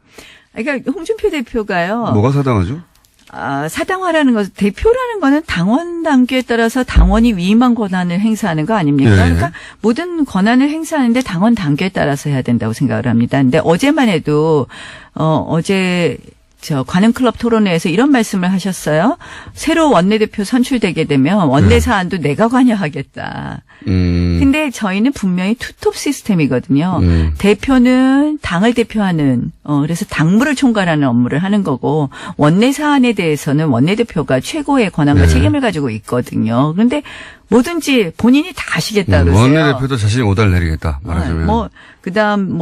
그러니까 홍준표 대표가요. 뭐가 사당화죠? 사당화라는 것, 대표라는 거는 당원 당규에 따라서 당원이 위임한 권한을 행사하는 거 아닙니까? 예. 그러니까 모든 권한을 행사하는데 당원 당규에 따라서 해야 된다고 생각을 합니다. 근데 어제만 해도, 어제 관훈클럽 토론회에서 이런 말씀을 하셨어요. 새로 원내대표 선출되게 되면 원내 사안도 내가 관여하겠다. 근데 저희는 분명히 투톱 시스템이거든요. 대표는 당을 대표하는, 그래서 당무를 총괄하는 업무를 하는 거고, 원내 사안에 대해서는 원내대표가 최고의 권한과 책임을 가지고 있거든요. 그런데 뭐든지 본인이 다 하시겠다 그러세요. 원내대표도 자신이 오달 내리겠다. 말하자면. 그다음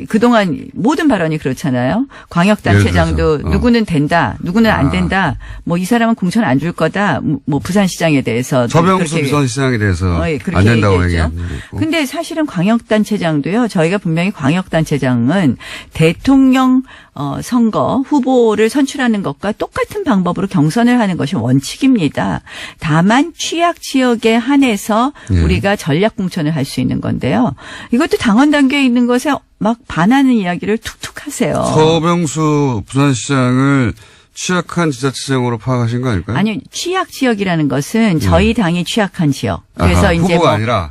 그동안 모든 발언이 그렇잖아요. 광역단체장도 누구는 된다, 누구는 안 된다. 뭐 이 사람은 공천 안 줄 거다. 뭐 부산시장에 대해서. 서병수 부산시장에 대해서 안 된다고 얘기했죠. 근데 사실은 광역단체장도요. 저희가 분명히 광역단체장은 대통령 선거 후보를 선출하는 것과 똑같은 방법으로 경선을 하는 것이 원칙입니다. 다만 취약 지역에 한해서 우리가 전략 공천을 할 수 있는 건데요. 이것도 당원 단계에 있는 것에 막 반하는 이야기를 툭툭 하세요. 서병수 부산시장을 취약한 지자체장으로 파악하신 거 아닐까요? 아니요. 취약 지역이라는 것은 저희 당이 취약한 지역. 그래서 아하, 이제 후보가 아니라.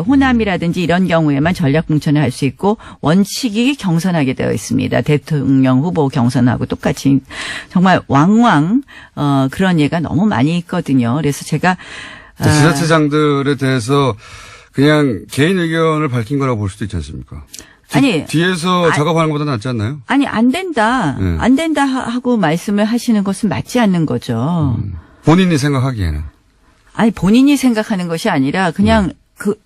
호남이라든지 이런 경우에만 전략 공천을 할 수 있고 원칙이 경선하게 되어 있습니다. 대통령 후보 경선하고 똑같이 정말 왕왕 그런 예가 너무 많이 있거든요. 그래서 제가 지자체장들에 대해서 그냥 개인 의견을 밝힌 거라고 볼 수도 있지 않습니까? 뒤에서 작업하는 것보다 낫지 않나요? 아니, 안 된다. 안 된다 하고 말씀을 하시는 것은 맞지 않는 거죠. 본인이 생각하기에는. 아니, 본인이 생각하는 것이 아니라 그냥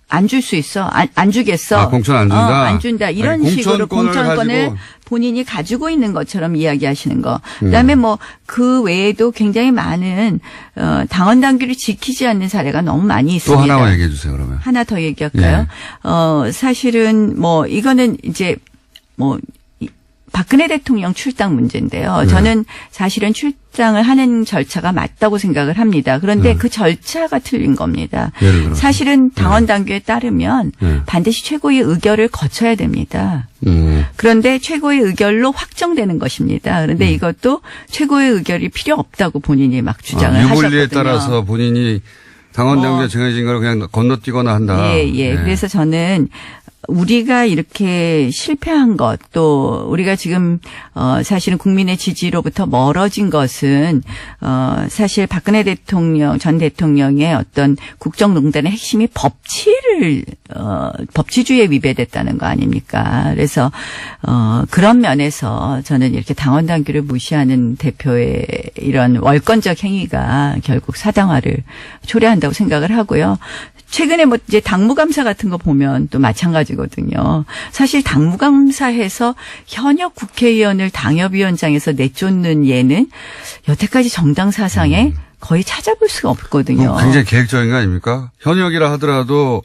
안 줄 수 있어. 안 주겠어. 공천 안 준다? 안 준다. 이런 식으로 공천권을 본인이 가지고 있는 것처럼 이야기하시는 거. 그다음에 그 외에도 굉장히 많은 당원 당규를 지키지 않는 사례가 너무 많이 있습니다. 또 하나만 얘기해 주세요, 그러면. 하나 더 얘기할까요? 사실은 이거는 이제 박근혜 대통령 출당 문제인데요. 저는 사실은 출당을 하는 절차가 맞다고 생각을 합니다. 그런데 그 절차가 틀린 겁니다. 예를 들어서. 사실은 당원 당규에 따르면 반드시 최고의 의결을 거쳐야 됩니다. 그런데 최고의 의결로 확정되는 것입니다. 그런데 이것도 최고의 의결이 필요 없다고 본인이 막 주장을 하셨거든요. 유불리에 따라서 본인이 당원 당규에 정해진 걸 그냥 건너뛰거나 한다. 예. 그래서 저는 우리가 이렇게 실패한 것, 또 우리가 지금 사실은 국민의 지지로부터 멀어진 것은 사실 박근혜 전 대통령의 어떤 국정농단의 핵심이 법치주의에 위배됐다는 거 아닙니까? 그래서 그런 면에서 저는 이렇게 당원 당규를 무시하는 대표의 이런 월권적 행위가 결국 사당화를 초래한다고 생각을 하고요. 최근에 이제 당무감사 같은 거 보면 또 마찬가지거든요. 사실 당무감사해서 현역 국회의원을 당협위원장에서 내쫓는 예는 여태까지 정당 사상에 거의 찾아볼 수가 없거든요. 굉장히 계획적인 거 아닙니까? 현역이라 하더라도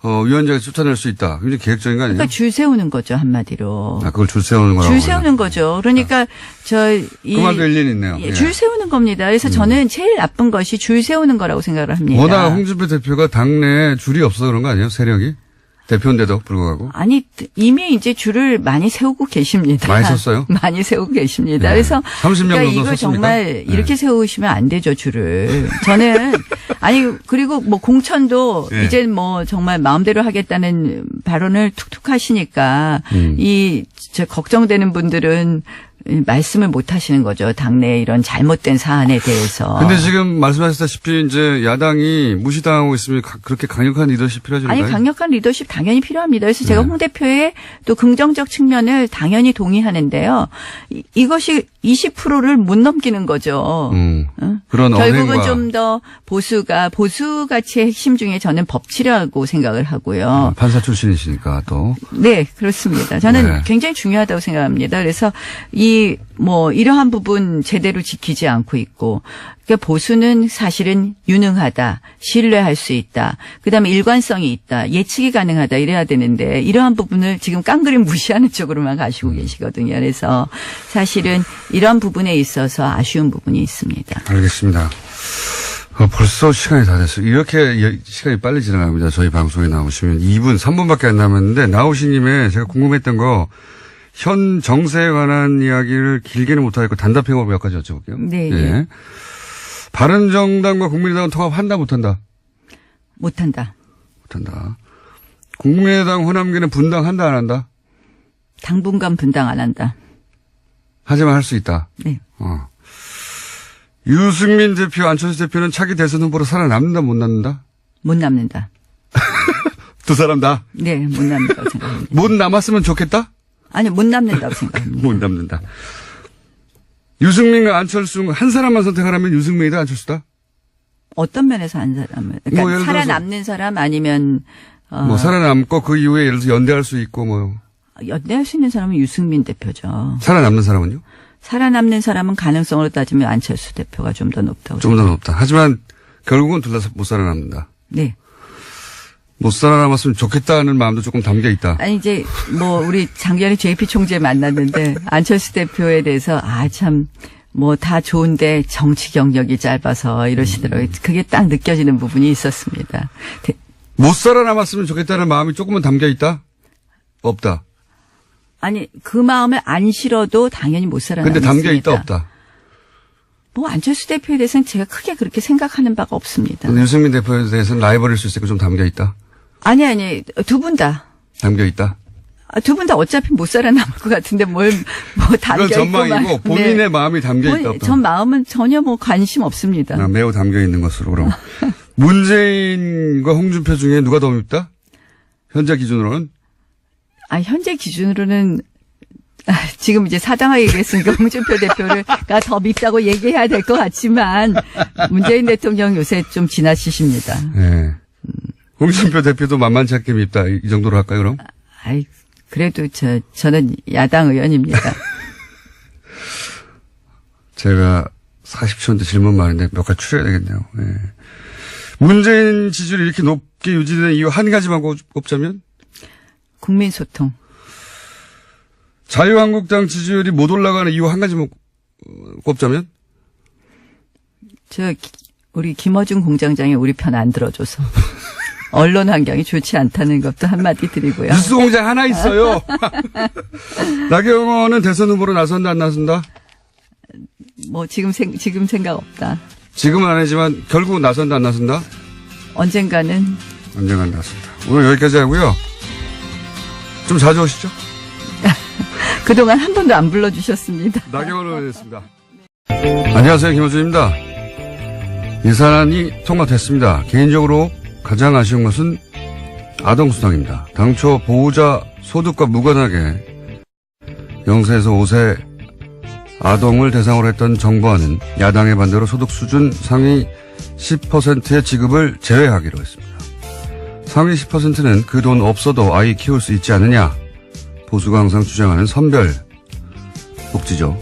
위원장이 쫓아낼 수 있다. 굉장히 계획적인 거 아니에요? 그러니까 줄 세우는 거죠, 한마디로. 그걸 줄 세우는 거라고. 줄 세우는 거죠. 그러니까 그 말도 일리는 있네요. 줄 세우는 겁니다. 그래서 저는 제일 나쁜 것이 줄 세우는 거라고 생각을 합니다. 워낙 홍준표 대표가 당내에 줄이 없어서 그런 거 아니에요? 세력이? 대표인데도 불구하고. 아니, 이미 이제 줄을 많이 세우고 계십니다. 많이 섰어요? 많이 세우고 계십니다. 그래서 30년 그러니까 정도 이거 섰습니까? 정말 이렇게 세우시면 안 되죠, 줄을. 저는 그리고 공천도 이제 정말 마음대로 하겠다는 발언을 툭툭 하시니까 걱정되는 분들은 말씀을 못 하시는 거죠. 당내 이런 잘못된 사안에 대해서. 근데 지금 말씀하셨다시피 이제 야당이 무시당하고 있으면 그렇게 강력한 리더십 필요하잖아요. 아니, 강력한 리더십 당연히 필요합니다. 그래서 제가 네. 홍 대표의 또 긍정적 측면을 당연히 동의하는데요. 이것이 20%를 못 넘기는 거죠. 그런 결국은 언행과 좀 더 보수 가치의 핵심 중에 저는 법치라고 생각을 하고요. 판사 출신이시니까 또. 네, 그렇습니다. 저는 네. 굉장히 중요하다고 생각합니다. 그래서 이러한 부분 제대로 지키지 않고 있고, 그러니까 보수는 사실은 유능하다, 신뢰할 수 있다, 그다음에 일관성이 있다, 예측이 가능하다 이래야 되는데 이러한 부분을 지금 깡그리 무시하는 쪽으로만 가시고 계시거든요. 그래서 사실은 이런 부분에 있어서 아쉬운 부분이 있습니다. 알겠습니다. 벌써 시간이 다 됐어요. 이렇게 시간이 빨리 지나갑니다. 저희 방송에 나오시면 2분, 3분밖에 안 남았는데 나오신 김에 제가 궁금했던 거 현 정세에 관한 이야기를 길게는 못하겠고 단답형으로 몇 가지 여쭤볼게요. 네. 예. 바른정당과 국민의당은 통합한다 못한다? 못한다. 못한다. 국민의당 호남계는 분당한다 안 한다? 당분간 분당 안 한다. 하지만 할 수 있다. 네. 유승민 대표, 안철수 대표는 차기 대선 후보로 살아남는다 못 남는다? 못 남는다. 두 사람 다? 네, 못 남는다고 생각합니다. 못 남았으면 좋겠다? 아니, 못 남는다고 생각합니다. 못 남는다. 유승민과 안철수 한 사람만 선택하라면 유승민이다 안철수다? 어떤 면에서 한 사람을? 그러니까 뭐 예를 들어서- 살아남는 사람 아니면 뭐 살아남고 그 이후에 예를 들어서 연대할 수 있고 뭐 연대할 수 있는 사람은 유승민 대표죠. 살아남는 사람은요? 살아남는 사람은 가능성으로 따지면 안철수 대표가 좀 더 높다고. 좀 더 높다. 하지만 결국은 둘 다 못 살아남는다. 네. 못 살아남았으면 좋겠다는 마음도 조금 담겨 있다. 아니 이제 우리 작년에 JP 총재 만났는데 안철수 대표에 대해서 참 뭐 다 좋은데 정치 경력이 짧아서 이러시더라고요. 그게 딱 느껴지는 부분이 있었습니다. 못 살아남았으면 좋겠다는 마음이 조금은 담겨 있다? 없다. 아니 그 마음을 안 실어도 당연히 못 살아남습니다. 근데 담겨 있다 없다. 뭐 안철수 대표에 대해서는 제가 크게 그렇게 생각하는 바가 없습니다. 유승민 대표에 대해서는 라이벌일 수 있으니까 좀 담겨 있다. 아니 두 분 다. 담겨 있다. 두 분 다 어차피 못 살아남을 것 같은데 뭐 담겨 그건 전망이고 본인의 마음이 담겨 있다 없다. 전 마음은 전혀 관심 없습니다. 매우 담겨 있는 것으로 그럼. 문재인과 홍준표 중에 누가 더 밉다? 현재 기준으로는? 현재 기준으로는 지금 이제 사당하게 얘기했으니까 홍준표 대표가 더 밉다고 얘기해야 될 것 같지만 문재인 대통령 요새 좀 지나치십니다. 네. 홍준표 대표도 만만치 않게 밉다. 이 정도로 할까요, 그럼? 그래도 저는 야당 의원입니다. 제가 40초인데 질문 많은데 몇 가지 추려야 되겠네요. 네. 문재인 지지율이 이렇게 높게 유지되는 이유 한 가지만 꼽자면? 국민 소통. 자유한국당 지지율이 못 올라가는 이유 한 가지만 꼽자면? 우리 김어준 공장장이 우리 편 안 들어줘서. 언론 환경이 좋지 않다는 것도 한마디 드리고요. 뉴스 공장 하나 있어요. 나경원은 대선 후보로 나선다 안 나선다? 지금 생각 없다. 지금은 안 하지만 결국은 나선다 안 나선다? 언젠가는 나선다. 오늘 여기까지 하고요. 좀 자주 오시죠. 그동안 한 번도 안 불러주셨습니다. 나경원 의원이었습니다. 안녕하세요. 김호준입니다. 예산안이 통과됐습니다. 개인적으로 가장 아쉬운 것은 아동수당입니다. 당초 보호자 소득과 무관하게 0세에서 5세 아동을 대상으로 했던 정부안은 야당의 반대로 소득 수준 상위 10%의 지급을 제외하기로 했습니다. 상위 10%는 그 돈 없어도 아이 키울 수 있지 않느냐. 보수가 항상 주장하는 선별 복지죠.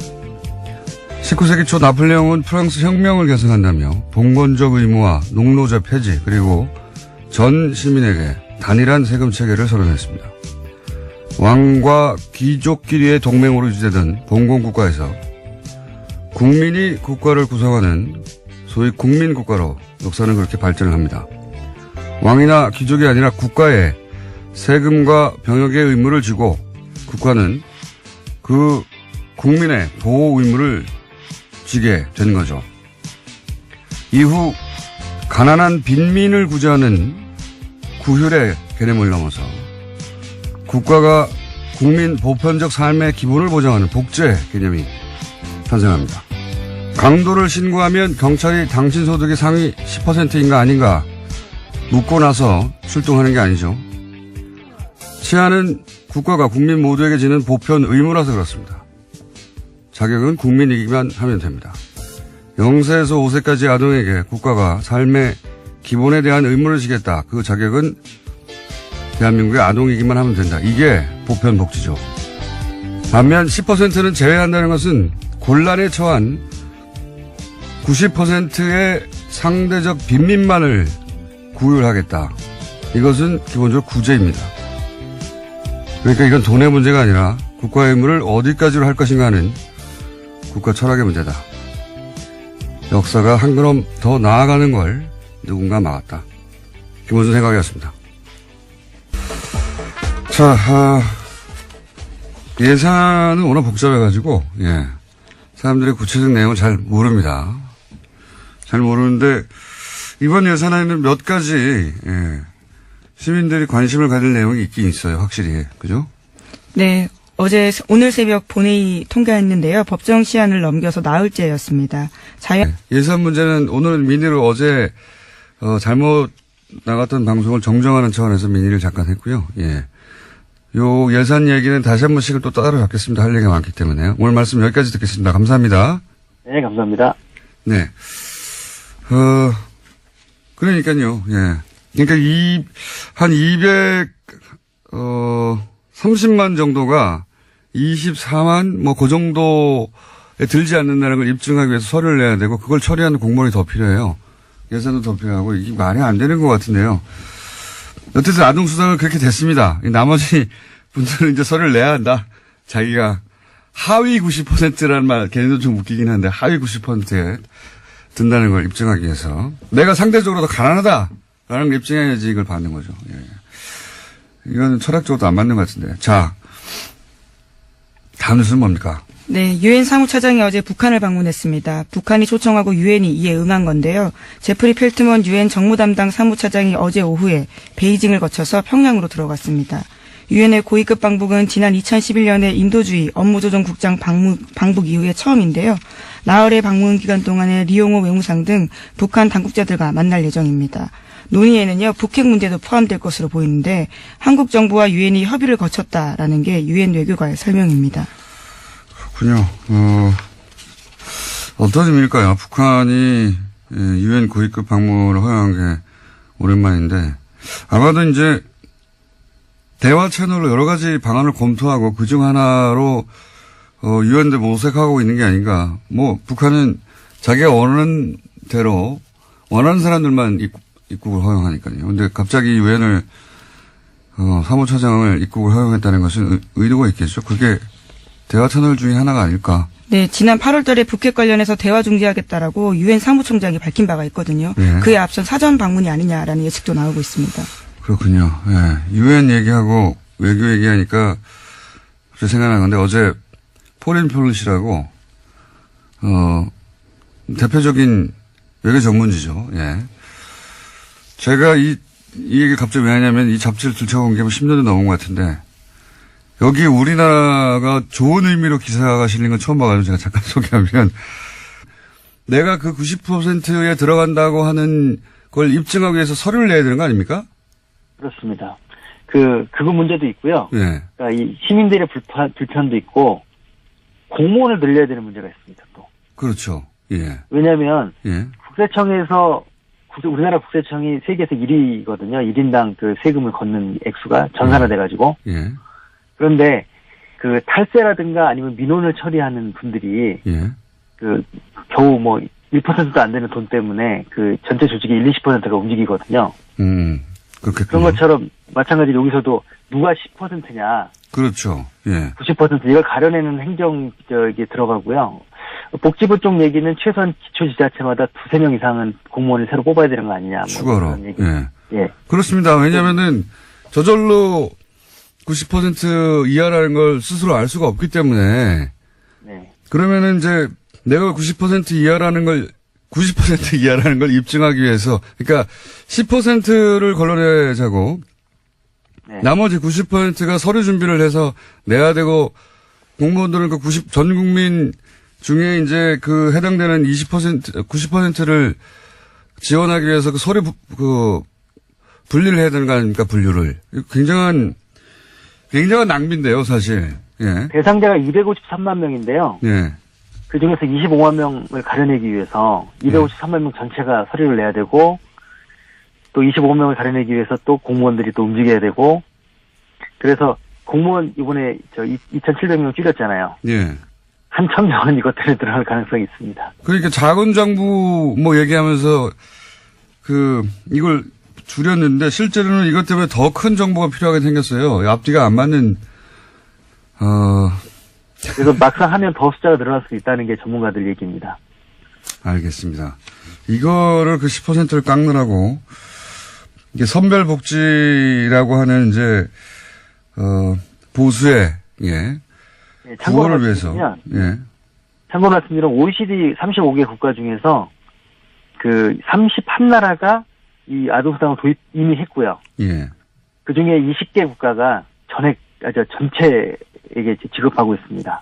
19세기 초 나폴레옹은 프랑스 혁명을 개선한다며 봉건적 의무와 농노제 폐지 그리고 전 시민에게 단일한 세금 체계를 선언했습니다. 왕과 귀족끼리의 동맹으로 유지되던 봉건국가에서 국민이 국가를 구성하는 소위 국민국가로 역사는 그렇게 발전을 합니다. 왕이나 귀족이 아니라 국가에 세금과 병역의 의무를 지고 국가는 그 국민의 보호 의무를 지게 된 거죠. 이후 가난한 빈민을 구제하는 구휼의 개념을 넘어서 국가가 국민 보편적 삶의 기본을 보장하는 복제 개념이 탄생합니다. 강도를 신고하면 경찰이 당신 소득의 상위 10%인가 아닌가 묻고 나서 출동하는 게 아니죠. 치안은 국가가 국민 모두에게 지는 보편 의무라서 그렇습니다. 자격은 국민이기만 하면 됩니다. 0세에서 5세까지 아동에게 국가가 삶의 기본에 대한 의무를 지겠다. 그 자격은 대한민국의 아동이기만 하면 된다. 이게 보편 복지죠. 반면 10%는 제외한다는 것은 곤란에 처한 90%의 상대적 빈민만을 구휼하겠다. 이것은 기본적으로 구제입니다. 그러니까 이건 돈의 문제가 아니라 국가의 의무를 어디까지로 할 것인가 하는 국가 철학의 문제다. 역사가 한 걸음 더 나아가는 걸 누군가 막았다. 김원준 생각이었습니다. 자, 예산은 워낙 복잡해가지고, 예. 사람들이 구체적 내용을 잘 모릅니다. 잘 모르는데, 이번 예산에는 몇 가지, 예. 시민들이 관심을 가질 내용이 있긴 있어요, 확실히. 그죠? 네. 오늘 새벽 본회의 통과했는데요. 법정 시한을 넘겨서 나흘째였습니다. 예산 문제는 오늘 민의로 어제, 잘못 나갔던 방송을 정정하는 차원에서 민의를 잠깐 했고요. 예. 요 예산 얘기는 다시 한 번씩을 또 따로 잡겠습니다. 할 얘기가 많기 때문에요. 오늘 말씀 여기까지 듣겠습니다. 감사합니다. 네, 감사합니다. 네. 그러니까요. 예. 그러니까 한 30만 정도가 24만 뭐 그 정도에 들지 않는다는 걸 입증하기 위해서 서류를 내야 되고 그걸 처리하는 공무원이 더 필요해요. 예산도 더 필요하고 이게 말이 안 되는 것 같은데요. 어쨌든 아동수당은 그렇게 됐습니다. 나머지 분들은 이제 서류를 내야 한다. 자기가 하위 90%라는 말, 걔네도 좀 웃기긴 한데 하위 90%에 든다는 걸 입증하기 위해서 내가 상대적으로 더 가난하다라는 걸 입증해야지 이걸 받는 거죠. 예. 이건 철학적으로도 안 맞는 것 같은데. 자, 다음 뉴스는 뭡니까? 네, 유엔 사무차장이 어제 북한을 방문했습니다. 북한이 초청하고 유엔이 이에 응한 건데요. 제프리 펠트먼 유엔 정무 담당 사무차장이 어제 오후에 베이징을 거쳐서 평양으로 들어갔습니다. 유엔의 고위급 방북은 지난 2011년에 인도주의 업무조정국장 방북 이후에 처음인데요. 나흘의 방문 기간 동안에 리용호 외무상 등 북한 당국자들과 만날 예정입니다. 논의에는요, 북핵 문제도 포함될 것으로 보이는데 한국 정부와 유엔이 협의를 거쳤다라는 게 유엔 외교관의 설명입니다. 그렇군요. 어떤 의미일까요? 북한이 유엔 고위급 방문을 허용한 게 오랜만인데 아마도 이제 대화 채널로 여러 가지 방안을 검토하고 그중 하나로 유엔도 모색하고 있는 게 아닌가. 뭐 북한은 자기가 원하는 대로 원하는 사람들만 입국을 허용하니까요. 근데 갑자기 유엔을 사무처장을 입국을 허용했다는 것은 의도가 있겠죠. 그게 대화 채널 중에 하나가 아닐까. 네, 지난 8월 달에 북핵 관련해서 대화 중지하겠다라고 유엔 사무총장이 밝힌 바가 있거든요. 네. 그에 앞선 사전 방문이 아니냐라는 예측도 나오고 있습니다. 그렇군요. 예. 유엔 얘기하고 외교 얘기하니까 갑자기 생각난 건데 어제 포린 폴리시라고 대표적인 외교 전문지죠. 예. 제가 이 얘기 갑자기 왜 하냐면 이 잡지를 들춰본 게 10년도 넘은 것 같은데 여기 우리나라가 좋은 의미로 기사가 실린 건 처음 봐가지고 제가 잠깐 소개하면 내가 그 90%에 들어간다고 하는 걸 입증하기 위해서 서류를 내야 되는 거 아닙니까? 그렇습니다. 그거 문제도 있고요. 예. 그러니까 이 시민들의 불편도 있고 공무원을 늘려야 되는 문제가 있습니다. 또. 그렇죠. 예. 왜냐하면 예. 국세청에서 우리나라 국세청이 세계에서 1위거든요. 1인당 그 세금을 걷는 액수가 전산화돼가지고. 예. 그런데 그 탈세라든가 아니면 민원을 처리하는 분들이 예. 겨우 뭐 1%도 안 되는 돈 때문에 그 전체 조직의 20%가 움직이거든요. 그렇겠군요. 그런 것처럼 마찬가지로 여기서도 누가 10%냐. 그렇죠. 예. 90% 이걸 가려내는 행정 들어가고요. 복지부 쪽 얘기는 최소한 기초지자체마다 2-3명 이상은 공무원을 새로 뽑아야 되는 거 아니냐. 뭐 추가로. 그런 얘기. 예. 예. 그렇습니다. 왜냐면은 저절로 90% 이하라는 걸 스스로 알 수가 없기 때문에. 네. 그러면은 이제 내가 90% 이하라는 걸 90% 이하라는 걸 입증하기 위해서 그러니까 10%를 걸러내자고 네. 나머지 90%가 서류 준비를 해서 내야 되고 공무원들은 전 국민 중에 이제 그 해당되는 90%를 지원하기 위해서 그 서류 분리를 해야 되는 거 아닙니까? 분류를. 굉장한 낭비인데요, 사실. 예. 대상자가 253만 명인데요. 예. 그 중에서 25만 명을 가려내기 위해서 253만 명 전체가 서류를 내야 되고 또 25명을 가려내기 위해서 또 공무원들이 또 움직여야 되고 그래서 공무원 이번에 2,700명 줄였잖아요. 예. 한 1,000명은 이것 때문에 들어갈 가능성이 있습니다. 그러니까 자원정부 얘기하면서 이걸 줄였는데 실제로는 이것 때문에 더 큰 정보가 필요하게 생겼어요. 앞뒤가 안 맞는 그래서 막상 하면 더 숫자가 늘어날 수 있다는 게 전문가들 얘기입니다. 알겠습니다. 이거를 10%를 깎느라고 이게 선별복지라고 하는 이제 보수의 구호를 위해서 참고 말씀드리면 OECD 35개 국가 중에서 31나라가 이 아동수당을 이미 했고요. 예. 그 중에 20개 국가가 전체에게 지급하고 있습니다.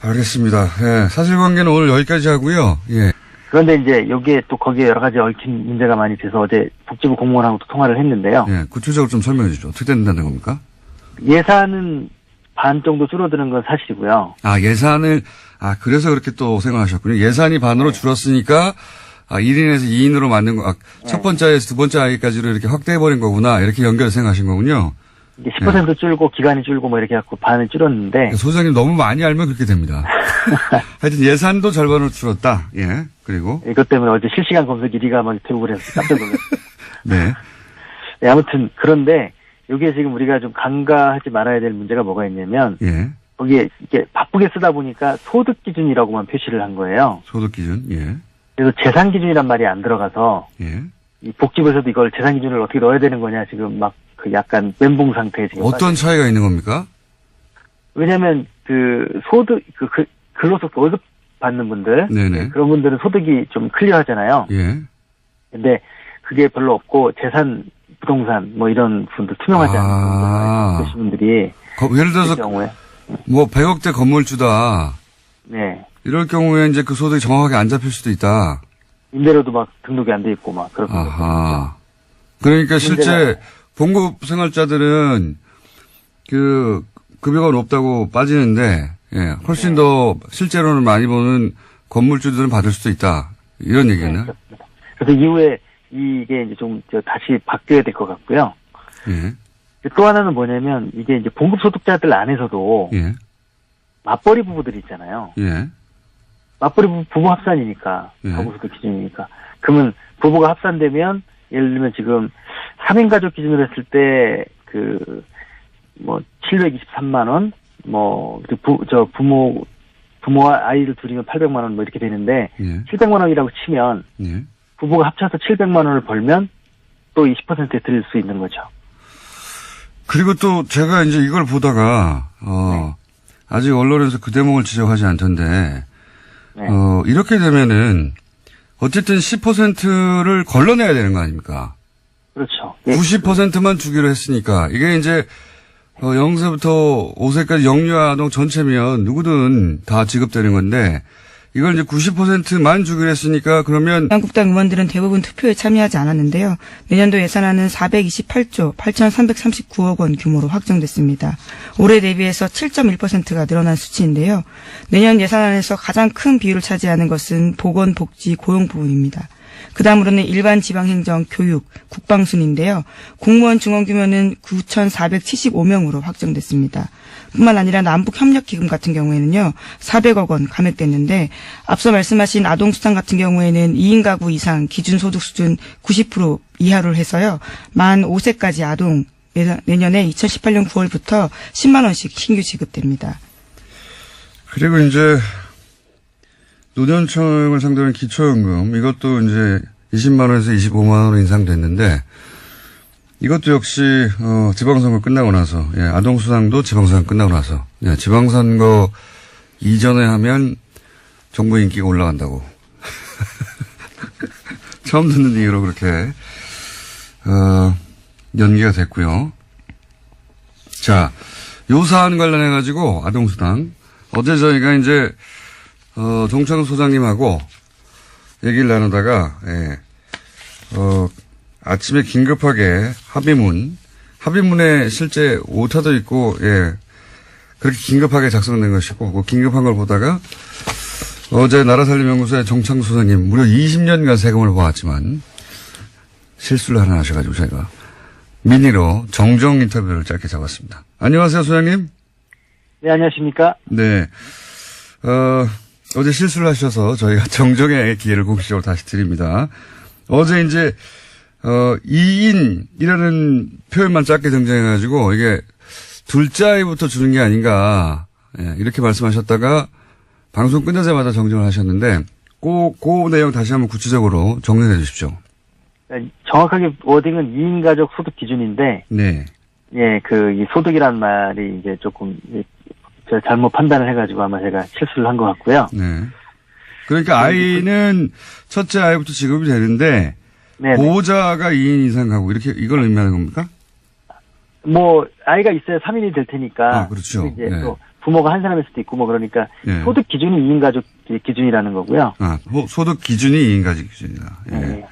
알겠습니다. 예. 사실관계는 오늘 여기까지 하고요. 예. 그런데 이제 여기에 또 거기에 여러 가지 얽힌 문제가 많이 돼서 어제 복지부 공무원하고도 통화를 했는데요. 예. 구체적으로 좀 설명해 주시죠. 어떻게 된다는 겁니까? 예산은 반 정도 줄어드는 건 사실이고요. 그래서 그렇게 또 생각하셨군요. 예산이 반으로 줄었으니까 1인에서 2인으로 만든 거, 첫 번째에서 두 번째 아이까지로 이렇게 확대해버린 거구나. 이렇게 연결해서 생각하신 거군요. 이게 10% 줄고 기간이 줄고 이렇게 해갖고 반을 줄였는데. 소장님 너무 많이 알면 그렇게 됩니다. 하여튼 예산도 절반으로 줄었다. 예. 그리고. 이것 때문에 어제 실시간 검색 1위가 막 되고 그래서 깜짝 놀랐어요. 네. 네, 아무튼 그런데 여기에 지금 우리가 좀 간과하지 말아야 될 문제가 뭐가 있냐면. 예. 거기에 이렇게 바쁘게 쓰다 보니까 소득 기준이라고만 표시를 한 거예요. 소득 기준. 예. 그래서 재산 기준이란 말이 안 들어가서. 예. 이 복지부에서도 이걸 재산 기준을 어떻게 넣어야 되는 거냐 지금 막 약간 멘붕 상태에 지금. 어떤 차이가 있는 겁니까? 왜냐면 소득 근로소득 월급 받는 분들. 네네. 그런 분들은 소득이 좀 클리어하잖아요. 예. 근데 그게 별로 없고 재산 부동산 이런 분들 투명하지 않은 분들이 예를 들어서 경우에 100억대 건물주다. 네. 이럴 경우에 이제 그 소득이 정확하게 안 잡힐 수도 있다. 임대료도 막 등록이 안 돼 있고 막 그렇게. 아하. 그러니까 실제 봉급 생활자들은 급여가 높다고 빠지는데, 예, 훨씬 더 실제로는 많이 버는 건물주들은 받을 수도 있다. 이런 얘기겠네. 네, 그래서 이후에 이게 이제 좀 다시 바뀌어야 될 것 같고요. 예. 또 하나는 뭐냐면 이게 이제 봉급 소득자들 안에서도 예. 맞벌이 부부들이 있잖아요. 예. 맞벌이 부부 합산이니까 예. 가구소득 기준이니까. 그러면 부부가 합산되면 예를 들면 지금 3인 가족 기준으로 했을 때 723만 원, 부모와 아이를 둘이면 800만 원 이렇게 되는데 예. 700만 원이라고 치면 예. 부부가 합쳐서 700만 원을 벌면 또 20%에 드릴 수 있는 거죠. 그리고 또 제가 이제 이걸 보다가 아직 언론에서 그 대목을 지적하지 않던데 네. 이렇게 되면은 어쨌든 10%를 걸러내야 되는 거 아닙니까? 그렇죠. 90%만 주기로 했으니까 이게 이제 0세부터 5세까지 영유아 아동 전체면 누구든 다 지급되는 건데 이걸 이제 90%만 주기로 했으니까 그러면 자유한국당 의원들은 대부분 투표에 참여하지 않았는데요. 내년도 예산안은 428조 8,339억 원 규모로 확정됐습니다. 올해 대비해서 7.1%가 늘어난 수치인데요. 내년 예산안에서 가장 큰 비율을 차지하는 것은 보건, 복지, 고용 부분입니다. 그 다음으로는 일반 지방행정, 교육, 국방 순인데요. 공무원 중원 규모는 9,475명으로 확정됐습니다. 뿐만 아니라 남북협력기금 같은 경우에는요. 400억 원 감액됐는데 앞서 말씀하신 아동수당 같은 경우에는 2인 가구 이상 기준소득 수준 90% 이하로 해서요. 만 5세까지 아동 내년에 2018년 9월부터 10만 원씩 신규 지급됩니다. 그리고 이제 노년층을 상대로 한 기초연금 이것도 이제 20만 원에서 25만 원으로 인상됐는데 이것도 역시 지방선거 끝나고 나서 아동수당도 지방선거 끝나고 나서 지방선거 이전에 하면 정부 인기가 올라간다고 처음 듣는 얘기로 그렇게 연기가 됐고요. 자, 요 사안 관련해가지고 아동수당. 어제 저희가 이제, 정창 소장님하고 얘기를 나누다가, 예, 아침에 긴급하게 합의문에 실제 오타도 있고, 예, 그렇게 긴급하게 작성된 것이고, 그 긴급한 걸 보다가 어제 나라살림연구소의 정창 소장님 무려 20년간 세금을 모았지만 실수를 하나 하셔가지고 저희가 미니로 정정 인터뷰를 짧게 잡았습니다. 안녕하세요, 소장님. 네, 안녕하십니까? 네. 어제 실수를 하셔서 저희가 정정의 기회를 공식적으로 다시 드립니다. 어제 이제, 2인이라는 표현만 짧게 등장해가지고 이게 둘째 아이부터 주는 게 아닌가, 예, 이렇게 말씀하셨다가 방송 끝나자마자 정정을 하셨는데, 그 내용 다시 한번 구체적으로 정리해 주십시오. 정확하게 워딩은 2인 가족 소득 기준인데, 네. 예, 이 소득이란 말이 이제 조금, 제가 잘못 판단을 해가지고 아마 제가 실수를 한 것 같고요. 네. 그러니까 아이는 첫째 아이부터 지급이 되는데, 네. 보호자가 2인 이상 가고 이걸 의미하는 겁니까? 아이가 있어야 3인이 될 테니까. 아, 그렇죠. 이제 네. 또 부모가 한 사람일 수도 있고 그러니까 네. 소득 기준이 2인 가족 기준이라는 거고요. 아, 소득 기준이 2인 가족 기준이다. 예. 네.